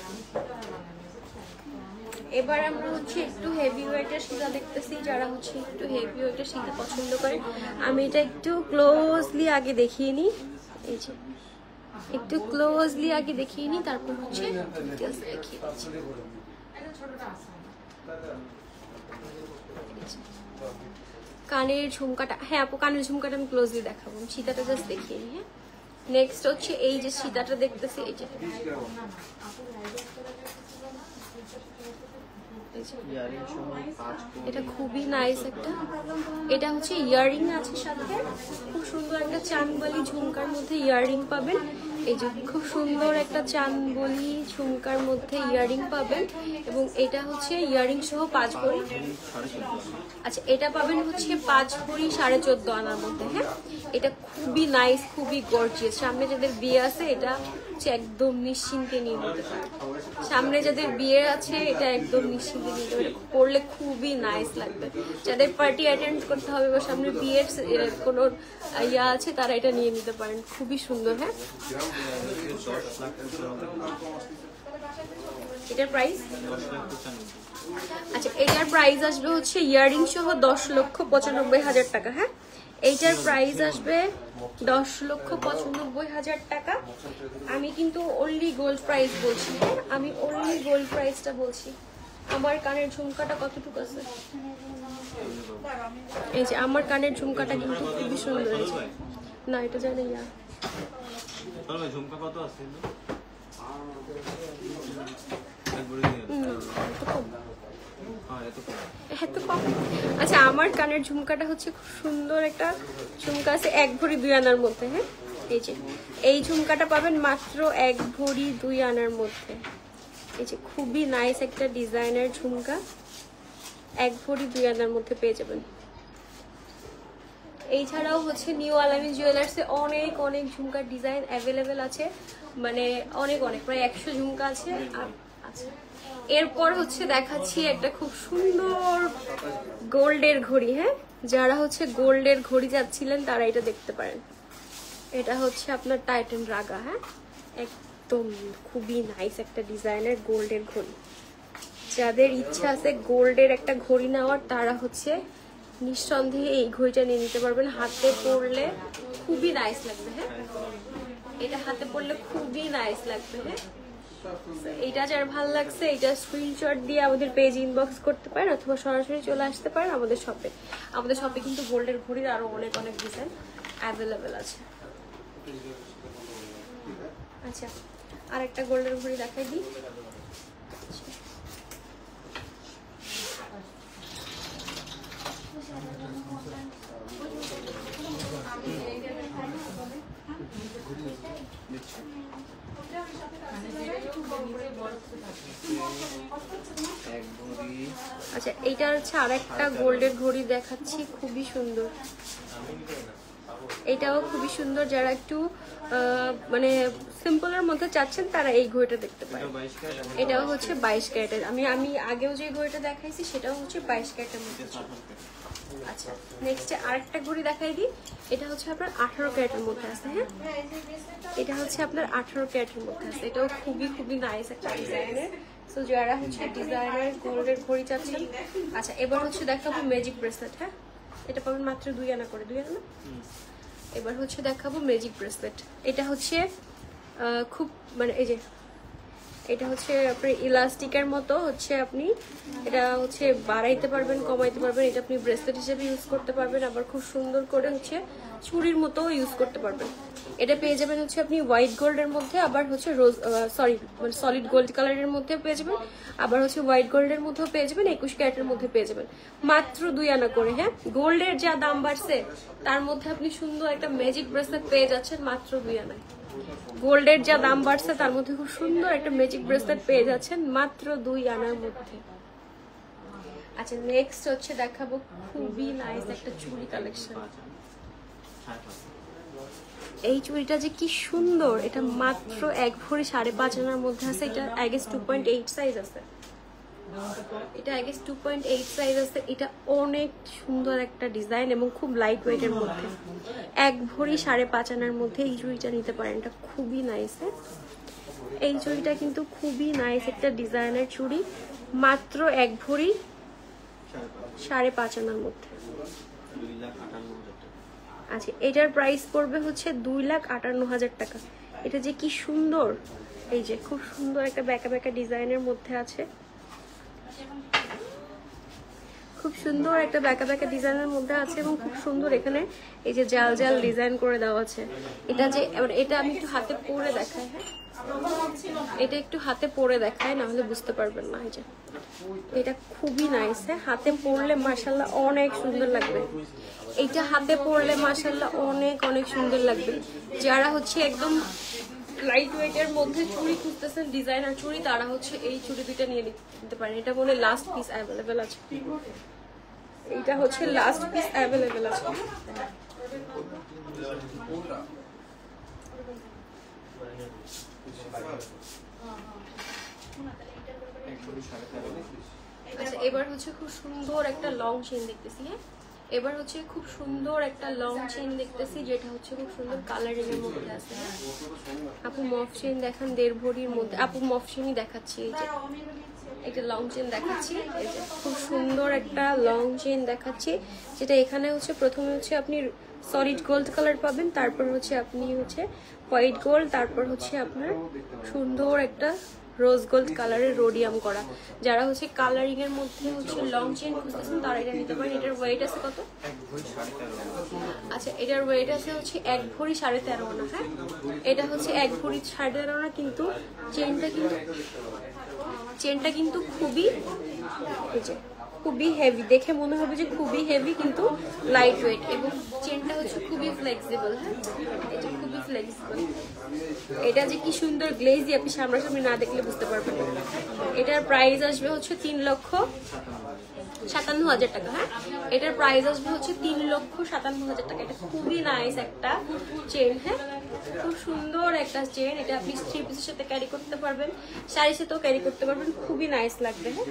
এবার আমরা হচ্ছে একটু হেভি ওয়েটের সীতা দেখতেছি। যারা হচ্ছে একটু হেভি ওয়েটের সীতা পছন্দ করে, আমি এটা একটু ক্লোজলি আগে দেখিয়ে নিই। এই যে একটু ক্লোজলি আগে দেখিয়ে নিই, তারপর হচ্ছে ডিটেইলস দেখিয়ে দিচ্ছি। কানের ঝুমকাটা, হ্যাঁ আপু কানের ঝুমকাটা আমি ক্লোজলি দেখাবো, সীতাটা জাস্ট দেখিয়ে নিই। হ্যাঁ নেক্সট হচ্ছে এই যে সীতাটা দেখতেছি, এই যে এটা খুবই নাইস একটা। এটা হচ্ছে ইয়াররিং আছে সাথে, খুব সুন্দর একটা চানবালি ঝুমকার মধ্যে ইয়াররিং পাবেন। এই যে খুব সুন্দর একটা চানবালি ঝুমকার মধ্যে ইয়াররিং পাবেন, এবং এটা হচ্ছে ইয়াররিং সহ 5 ভরি। আচ্ছা এটা পাবেন হচ্ছে 5 ভরি 14.5 আনার মধ্যে। হ্যাঁ এটা খুবই নাইস, খুবই গর্জিয়াস। সামনে যাদের বিয়ে আছে এটা হচ্ছে একদম নিশ্চিন্তে নিয়ে নিতে পারে। সামনে যাদের বিয়ে আছে এটা একদম নিশ্চিন্তে নিয়ে নিতে পারে, পরলে খুবই নাইস লাগবে। যাদের পার্টি অ্যাটেন্ড করতে হবে বা সামনে বিয়ের কোনো ইয়া আছে তারা এটা নিয়ে নিতে পারেন, খুবই সুন্দর। হ্যাঁ এটার প্রাইস, আচ্ছা এটার প্রাইস আসবে হচ্ছে ইয়াররিং সহ 10,95,000 টাকা। হ্যাঁ এইটার প্রাইস আসবে 10,95,000 টাকা। আমি কিন্তু অনলি গোল্ড প্রাইস বলছি। হ্যাঁ আমি অনলি গোল্ড প্রাইসটা বলছি। আমার কানের ঝুমকাটা কতটুকু আছে, এই যে আমার কানের ঝুমকাটা কিন্তু খুবই সুন্দর হয়েছে। না এটা জানি না ঝুমকা কত আছে? আচ্ছা আমার কানের ঝুমকাটা হচ্ছে খুব সুন্দর একটা ঝুমকা আছে 1 ভরি 2 আনার মধ্যে। হ্যাঁ এই যে এই ঝুমকাটা পাবেন মাত্র 1 ভরি 2 আনার মধ্যে। এই যে খুবই নাইস একটা ডিজাইনের ঝুমকা 1 ভরি 2 আনার মধ্যে পেয়ে যাবেন। এছাড়াও হচ্ছে নিউ আলামিন জুয়েলার্সে অনেক অনেক ঝুমকার ডিজাইন অ্যাভেলেবেল আছে, মানে অনেক অনেক প্রায় 100 ঝুমকা আছে। আচ্ছা এরপর হচ্ছে দেখাচ্ছি একটা খুব সুন্দর গোল্ডের ঘড়ি। হ্যাঁ যারা হচ্ছে গোল্ডের ঘড়ি যাচ্ছিলেন তারা এটা দেখতে পারেন। এটা হচ্ছে আপনার টাইটান রাগা। হ্যাঁ একদম খুবই নাইস একটা ডিজাইনের গোল্ডের ঘড়ি। যাদের ইচ্ছা আছে গোল্ডের একটা ঘড়ি নেওয়ার তারা হচ্ছে নিঃসন্দেহে এই ঘড়িটা নিয়ে নিতে পারবেন। হাতে পরলে খুবই নাইস লাগবে। হ্যাঁ এটা হাতে পরলে খুবই নাইস লাগবে। হ্যাঁ এটা যার ভালো লাগছে এটা স্ক্রিনশট দিয়ে আমাদের পেজ ইনবক্স করতে পারেন, অথবা সরাসরি চলে আসতে পারেন আমাদের শপে। আমাদের শপে কিন্তু গোল্ডের ঘড়ির আরো অনেক অনেক ডিজাইন অ্যাভেলেবেল আছে। আচ্ছা আর একটা গোল্ডের ঘড়ি দেখাই দিই। আচ্ছা এইটা হচ্ছে আরেকটা গোল্ডের ঘড়ি দেখাচ্ছি, খুবই সুন্দর। এটাও খুবই সুন্দর। যারা একটু মানে সিম্পলের মধ্যে চাচ্ছেন তারা এই ঘড়িটা দেখতে পারেন। এটাও হচ্ছে 22 ক্যারেটের। আমি আগেও যে ঘড়িটা দেখাইছি সেটাও হচ্ছে 22 ক্যারেটের মধ্যে। আচ্ছা নেক্সটে আরেকটা ঘড়ি দেখাই দিই। এটা হচ্ছে আপনার 18 ক্যারেটের মধ্যে আছে। হ্যাঁ, এটা হচ্ছে আপনার 18 ক্যারেটের মধ্যে আছে। এটাও খুবই খুবই নাইস একটা ডিজাইনের। সো যারা হচ্ছে ডিজাইনার গোল্ডের ঘড়ি চাচ্ছেন। আচ্ছা এবার হচ্ছে দেখাবো ম্যাজিক ব্রেসলেট। হ্যাঁ, এটা পাবেন মাত্র 2 আনা করে, 2 আনা না। এবার হচ্ছে দেখাবো ম্যাজিক ব্রেসলেট। এটা হচ্ছে খুব মানে এই যে এটা হচ্ছে আপনার ইলাস্টিকের মতো হচ্ছে, আপনি এটা হচ্ছে বাড়াইতে পারবেন, কমাইতে পারবেন। এটা আপনি ব্রেসলেট হিসেবে ইউজ করতে পারবেন, আবার খুব সুন্দর করে হচ্ছে চুড়ির মতো ইউজ করতে পারবেন। এটা পেয়ে যাবেন হচ্ছে আপনি হোয়াইট গোল্ডের মধ্যে, আবার হচ্ছে রোজ মানে সলিড গোল্ড কালারের মধ্যে পেয়ে যাবেন, আবার হচ্ছে হোয়াইট গোল্ডের মধ্যেও পেয়ে যাবেন, 21 ক্যারেটের মধ্যে পেয়ে যাবেন মাত্র 2 আনা করে। হ্যাঁ, গোল্ডের যা দাম বাড়ছে তার মধ্যে আপনি সুন্দর একটা ম্যাজিক ব্রেসলেট পেয়ে যাচ্ছেন মাত্র 2 আনায়। গোল্ডের যা দাম বাড়ছে তার মধ্যে খুব সুন্দর একটা ম্যাজিক ব্রেসলেট পেয়ে যাচ্ছেন মাত্র 2 আনার মধ্যে। আচ্ছা নেক্সট হচ্ছে দেখাবো খুবই নাইস একটা চুড়ি কালেকশন। এই চুড়িটা যে কি সুন্দর, এটা মাত্র 1 ভরি 5.5 আনার মধ্যে আছে। এটা আই গেস 2.8 সাইজ আছে। এটা আই গেস 2.8 সাইজ আছে। এটা অনেক সুন্দর একটা ডিজাইন এবং খুব লাইট ওয়েটের মধ্যে। 1 ভরি 5.5 আনার মধ্যে এই চুড়িটা নিতে পারেন। এটা খুবই নাইস। এই চুড়িটা কিন্তু খুবই নাইস একটা ডিজাইনের চুড়ি, মাত্র 1 ভরি 5.5 আনার মধ্যে। আচ্ছা এটার প্রাইস পড়বে হচ্ছে 2,58,000 টাকা। এটা যে কি সুন্দর, এই যে খুব সুন্দর একটা ব্যাকা ব্যাকা ডিজাইনের মধ্যে আছে। খুব সুন্দর একটা ব্যাকা ব্যাকা ডিজাইনের মধ্যে আছে এবং খুব সুন্দর এখানে এই যে জাল জাল ডিজাইন করে দেওয়া আছে। এটা যে এটা আমি একটু হাতে পরে দেখাই। হ্যাঁ, এটা একটু হাতে পরে দেখায়, না হলে বুঝতে পারবেন না। এই যে এটা খুবই নাইস। হাতে পরলে মাশাআল্লাহ অনেক সুন্দর লাগবে। এইটা হাতে পরলে মাশাআল্লাহ অনেক অনেক সুন্দর লাগবে। যারা হচ্ছে একদম লাইট ওয়েটের মধ্যে চুড়ি খুঁজতেছেন, ডিজাইনার চুড়ি, তারা হচ্ছে এই চুড়ি দুইটা নিয়ে নিতে পারেন। এটা মনে লাস্ট পিস অ্যাভেলেবেল আছে। এইটা হচ্ছে লাস্ট পিস অ্যাভেলেবেল আছে। আচ্ছা এবার হচ্ছে খুব সুন্দর একটা লং চেইন দেখতেছি। হ্যাঁ, এবার হচ্ছে খুব সুন্দর একটা লং চেইন দেখতেছি, যেটা হচ্ছে খুব সুন্দর কালারিং এর মধ্যে আছে। আপু মফ চেইন দেখান 1.5 ভরির মধ্যে। আপু মফ চেইনই দেখাচ্ছি। এই যে একটা লং চেইন দেখাচ্ছি। এই যে খুব সুন্দর একটা লং চেইন দেখাচ্ছি, যেটা এখানে হচ্ছে প্রথমে হচ্ছে আপনি সলিড গোল্ড কালার পাবেন, তারপর হচ্ছে আপনি হচ্ছে হোয়াইট গোল্ড, তারপর হচ্ছে আপনার সুন্দর একটা রোজ গোল্ড কালারের রোডিয়াম করা। যারা হচ্ছে কালারিং এর মধ্যে হচ্ছে লং চেইন খুঁজতেছেন তারা এটা নিতে পারেন। এটার ওয়েট আছে কত? আচ্ছা এটার ওয়েট আছে হচ্ছে 1 ভরি 13.5 আনা। হ্যাঁ, এটা হচ্ছে 1 ভরি 13.5 আনা, কিন্তু চেনটা কিন্তু খুবই খুবই হেভি। দেখে মনে হবে যে খুবই হেভি, কিন্তু লাইট ওয়েট, এবং চেনটা হচ্ছে খুবই ফ্লেক্সিবল। হ্যাঁ, এটা খুবই ফ্লেক্সিবল। এটা যে কি সুন্দর গ্লেজি, আপনি সামনাসামনি না দেখলে বুঝতে পারবেন। এটার প্রাইস আসবে হচ্ছে 3,57,000 টাকা। হ্যাঁ, এটার প্রাইস আসবে হচ্ছে 3,57,000 টাকা। এটা খুবই নাইস একটা চেন। হ্যাঁ, খুব সুন্দর একটা চেন। এটা আপনি 3 পিসের সাথে ক্যারি করতে পারবেন, শাড়ির সাথেও ক্যারি করতে পারবেন, খুবই নাইস লাগবে। হ্যাঁ,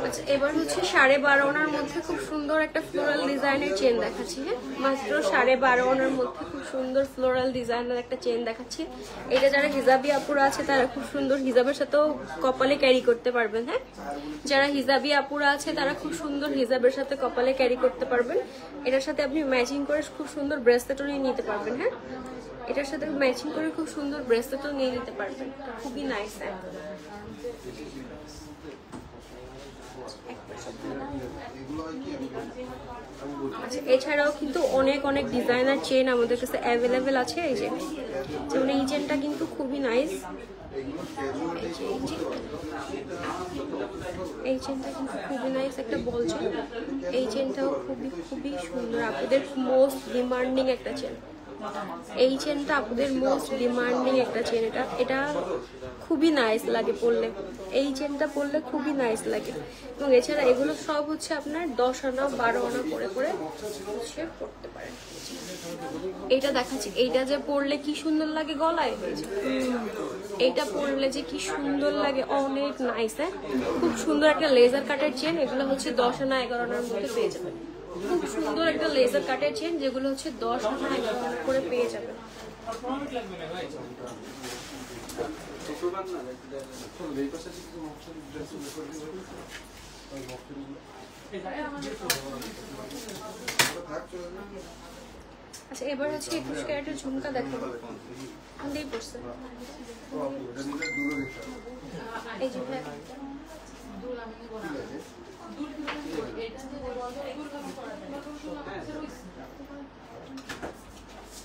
আচ্ছা এবার হচ্ছে 12.5 আনার মধ্যে খুব সুন্দর একটা ফ্লোরাল ডিজাইনের চেন দেখাচ্ছি। হ্যাঁ, মাত্র 12.5 আনার মধ্যে খুব সুন্দর ফ্লোরাল ডিজাইনের একটা চেন দেখাচ্ছি। এটা যারা হিজাবি আপুরা আছে তারা খুব সুন্দর হিজাবের সাথেও কপালে ক্যারি করতে পারবেন। হ্যাঁ, যারা হিজাবি আপুরা আছে তারা খুব সুন্দর হিজাবের সাথে কপালে ক্যারি করতে পারবেন। এটার সাথে আপনি ম্যাচিং করে খুব সুন্দর ব্রেসলেটও নিয়ে নিতে পারবেন। হ্যাঁ, এটার সাথে ম্যাচিং করে খুব সুন্দর ব্রেসলেটও নিয়ে নিতে পারবেন, খুবই নাইস। হ্যাঁ, আচ্ছা এছাড়াও কিন্তু অনেক অনেক ডিজাইনার চেন আমাদের কাছে অ্যাভেলেবেল আছে। এই যে যেমন এই চেনটা কিন্তু খুবই নাইস। এই চেনটা কিন্তু খুবই নাইস একটা বল চেন। এই চেনটাও খুবই খুবই সুন্দর, আপনাদের মোস্ট ডিমান্ডিং একটা চেন। এই চেনটা আপনাদের মোস্ট ডিমান্ডিং একটা চেন। এটা খুবই নাইস লাগে পরলে, এই চেনটা পরলে খুবই নাইস লাগে। এবং এছাড়া এগুলো সব হচ্ছে আপনার 10 আনা 12 আনা করে করে হচ্ছে পরতে পারেন। এইটা দেখাচ্ছি, এইটা যে পরলে কি সুন্দর লাগে গলায়, এইটা পরলে যে কি সুন্দর লাগে, অনেক নাইস। হ্যাঁ, খুব সুন্দর একটা লেজার কাটের চেন। এগুলো হচ্ছে 10 আনা 11 আনার মধ্যে পেয়ে যাবেন। খুব সুন্দর একটা লেজার কাটের চেন, যেগুলো হচ্ছে 10 আনা 11 আনা করে পেয়ে যাবেন। আচ্ছা, এবার হচ্ছে 21 ক্যারেটের ঝুমকা দেখাবো। আন্দেই পড়ছে এই যে ভাই।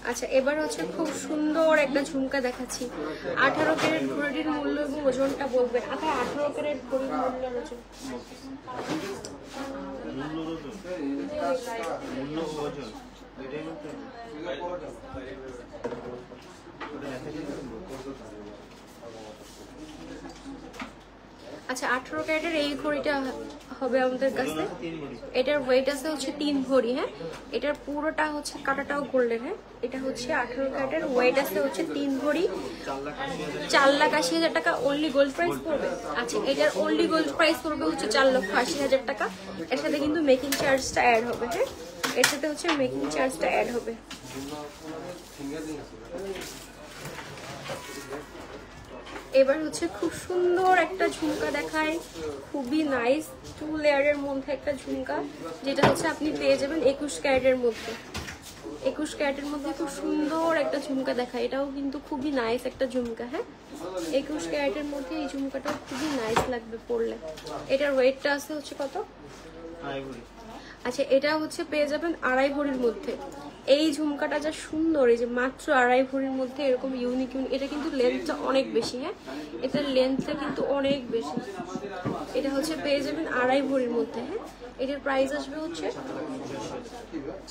আচ্ছা, এবার হচ্ছে খুব সুন্দর একটা ঝুমকা দেখাচ্ছি। 18 ক্যারেট ঘড়ির মূল্য এবং ওজনটা বলবেন। আচ্ছা, 18 ক্যারেট ঘড়ির মূল্য ওজন আচ্ছা, 18 ক্যারেটের এই ঘড়িটা হবে আমাদের কাছে। এটার ওয়েট আছে হচ্ছে 3 ভরি। হ্যাঁ, এটার পুরোটা হচ্ছে কাটাটাও গোল্ডের। হ্যাঁ, এটা হচ্ছে 18 ক্যারেটের, ওয়েট আছে হচ্ছে 3 ভরি, 4,80,000 টাকা অনলি গোল্ড প্রাইস পড়বে। আচ্ছা, এটার অনলি গোল্ড প্রাইস পড়বে হচ্ছে 4,80,000 টাকা। এর সাথে কিন্তু মেকিং চার্জটা অ্যাড হবে। হ্যাঁ, এর সাথে হচ্ছে মেকিং চার্জটা অ্যাড হবে। এবার হচ্ছে খুব সুন্দর একটা ঝুমকা দেখায়, খুবই নাইস 2 লেয়ারের মধ্যে একটা ঝুমকা, যেটা হচ্ছে আপনি পেয়ে যাবেন 21 ক্যারেটের মধ্যে। 21 ক্যারেটের মধ্যে খুব সুন্দর একটা ঝুমকা দেখায়, এটাও কিন্তু খুবই নাইস একটা ঝুমকা। হ্যাঁ, 21 ক্যারেটের মধ্যে এই ঝুমকাটাও খুবই নাইস লাগবে পরলে। এটার ওয়েটটা আছে হচ্ছে কত? আচ্ছা, এটা হচ্ছে পেয়ে যাবেন 2.5 ভরির মধ্যে। এই ঝুমকাটা যা সুন্দর, এই যে মাত্র 2.5 ভরির মধ্যে এরকম ইউনিক। এটা কিন্তু লেন্থটা অনেক বেশি। হ্যাঁ, এটার লেন্থটা কিন্তু অনেক বেশি। এটা হচ্ছে পেয়ে যাবেন 2.5 ভরির মধ্যে। হ্যাঁ, এটার প্রাইস আসবে হচ্ছে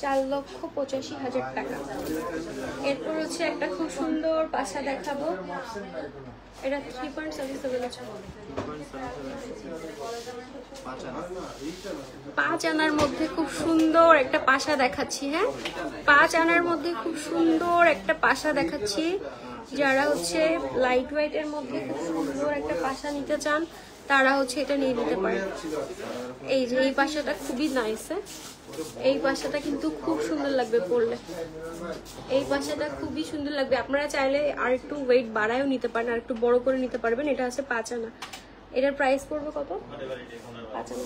4,85,000 টাকা। এরপর হচ্ছে একটা খুব সুন্দর পাশা দেখাবো। এটা 3.77 আছে, 5 আনার মধ্যে খুব সুন্দর একটা পাশা দেখাচ্ছি। হ্যাঁ, 5 আনার মধ্যে খুব সুন্দর একটা পাশা দেখাচ্ছি। যারা হচ্ছে লাইট ওয়েটের মধ্যে খুব সুন্দর একটা পাশা নিতে চান, তারা হচ্ছে এটা নিয়ে নিতে পারেন। এই যে এই পাশাটা খুবই নাইস। এই পাশাটা কিন্তু খুব সুন্দর লাগবে পরলে, এই পাশাটা খুবই সুন্দর লাগবে। আপনারা চাইলে আর একটু ওয়েট বাড়ায়ও নিতে পারেন, আর একটু বড় করে নিতে পারবেন। এটা আছে 5 আনা। এটার প্রাইস পড়বে কত? 5 আনা।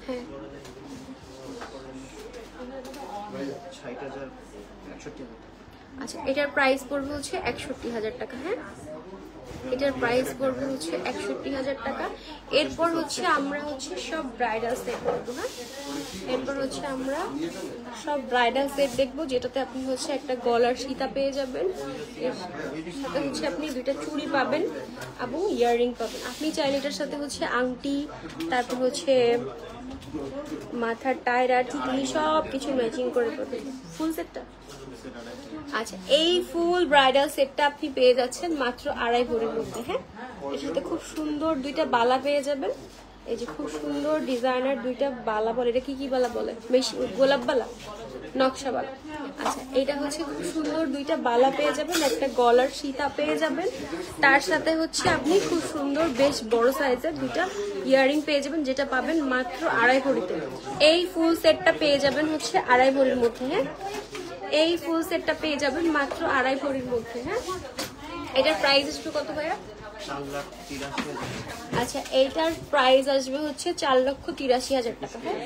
হ্যাঁ, আচ্ছা, এটার প্রাইস পড়বে হচ্ছে 61,000 টাকা। হ্যাঁ, এটার প্রাইস পড়বে হচ্ছে 61,000 টাকা। এরপর হচ্ছে আমরা হচ্ছে সব ব্রাইডাল সেট দেখবো। হ্যাঁ, এরপর হচ্ছে আমরা সব ব্রাইডাল সেট দেখবো, যেটাতে আপনি হচ্ছে একটা গলার সীতা পেয়ে যাবেন, এর সাথে হচ্ছে আপনি 2টা চুড়ি পাবেন এবং ইয়াররিং পাবেন। আপনি চাইলে এটার সাথে হচ্ছে আংটি, তারপর হচ্ছে মাথার টায়রা, টিকলি সব কিছু ম্যাচিং করে পাবেন। ফুল সেটটা, আচ্ছা, এই ফুল ব্রাইডাল সেটটা আপনি পেয়ে যাচ্ছেন মাত্র 2.5 ভরির মধ্যে। হ্যাঁ, এর সাথে খুব সুন্দর 2টা বালা পেয়ে যাবেন। এই যে খুব সুন্দর ডিজাইনার 2টা বালা বলে, এটা কি বালা বলে? গোলাপ বালা, নকশা বালা। আচ্ছা, এটা হচ্ছে খুব সুন্দর 2টা বালা পেয়ে যাবেন, একটা গলার সীতা পেয়ে যাবেন, তার সাথে হচ্ছে আপনি খুব সুন্দর বেশ বড় সাইজের 2টা ইয়াররিং পেয়ে যাবেন, যেটা পাবেন মাত্র 2.5 ভরিতে। এই ফুল সেটটা পেয়ে যাবেন হচ্ছে 2.5 ভরির মধ্যে। হ্যাঁ, এই ফুল সেটটা পেয়ে যাবেন মাত্র 2.5 ভরির মধ্যে। হ্যাঁ, এটার প্রাইস আসবে কত ভাইয়া? 4,83,000। আচ্ছা, এইটার প্রাইস আসবে হচ্ছে 4,83,000 টাকা। হ্যাঁ,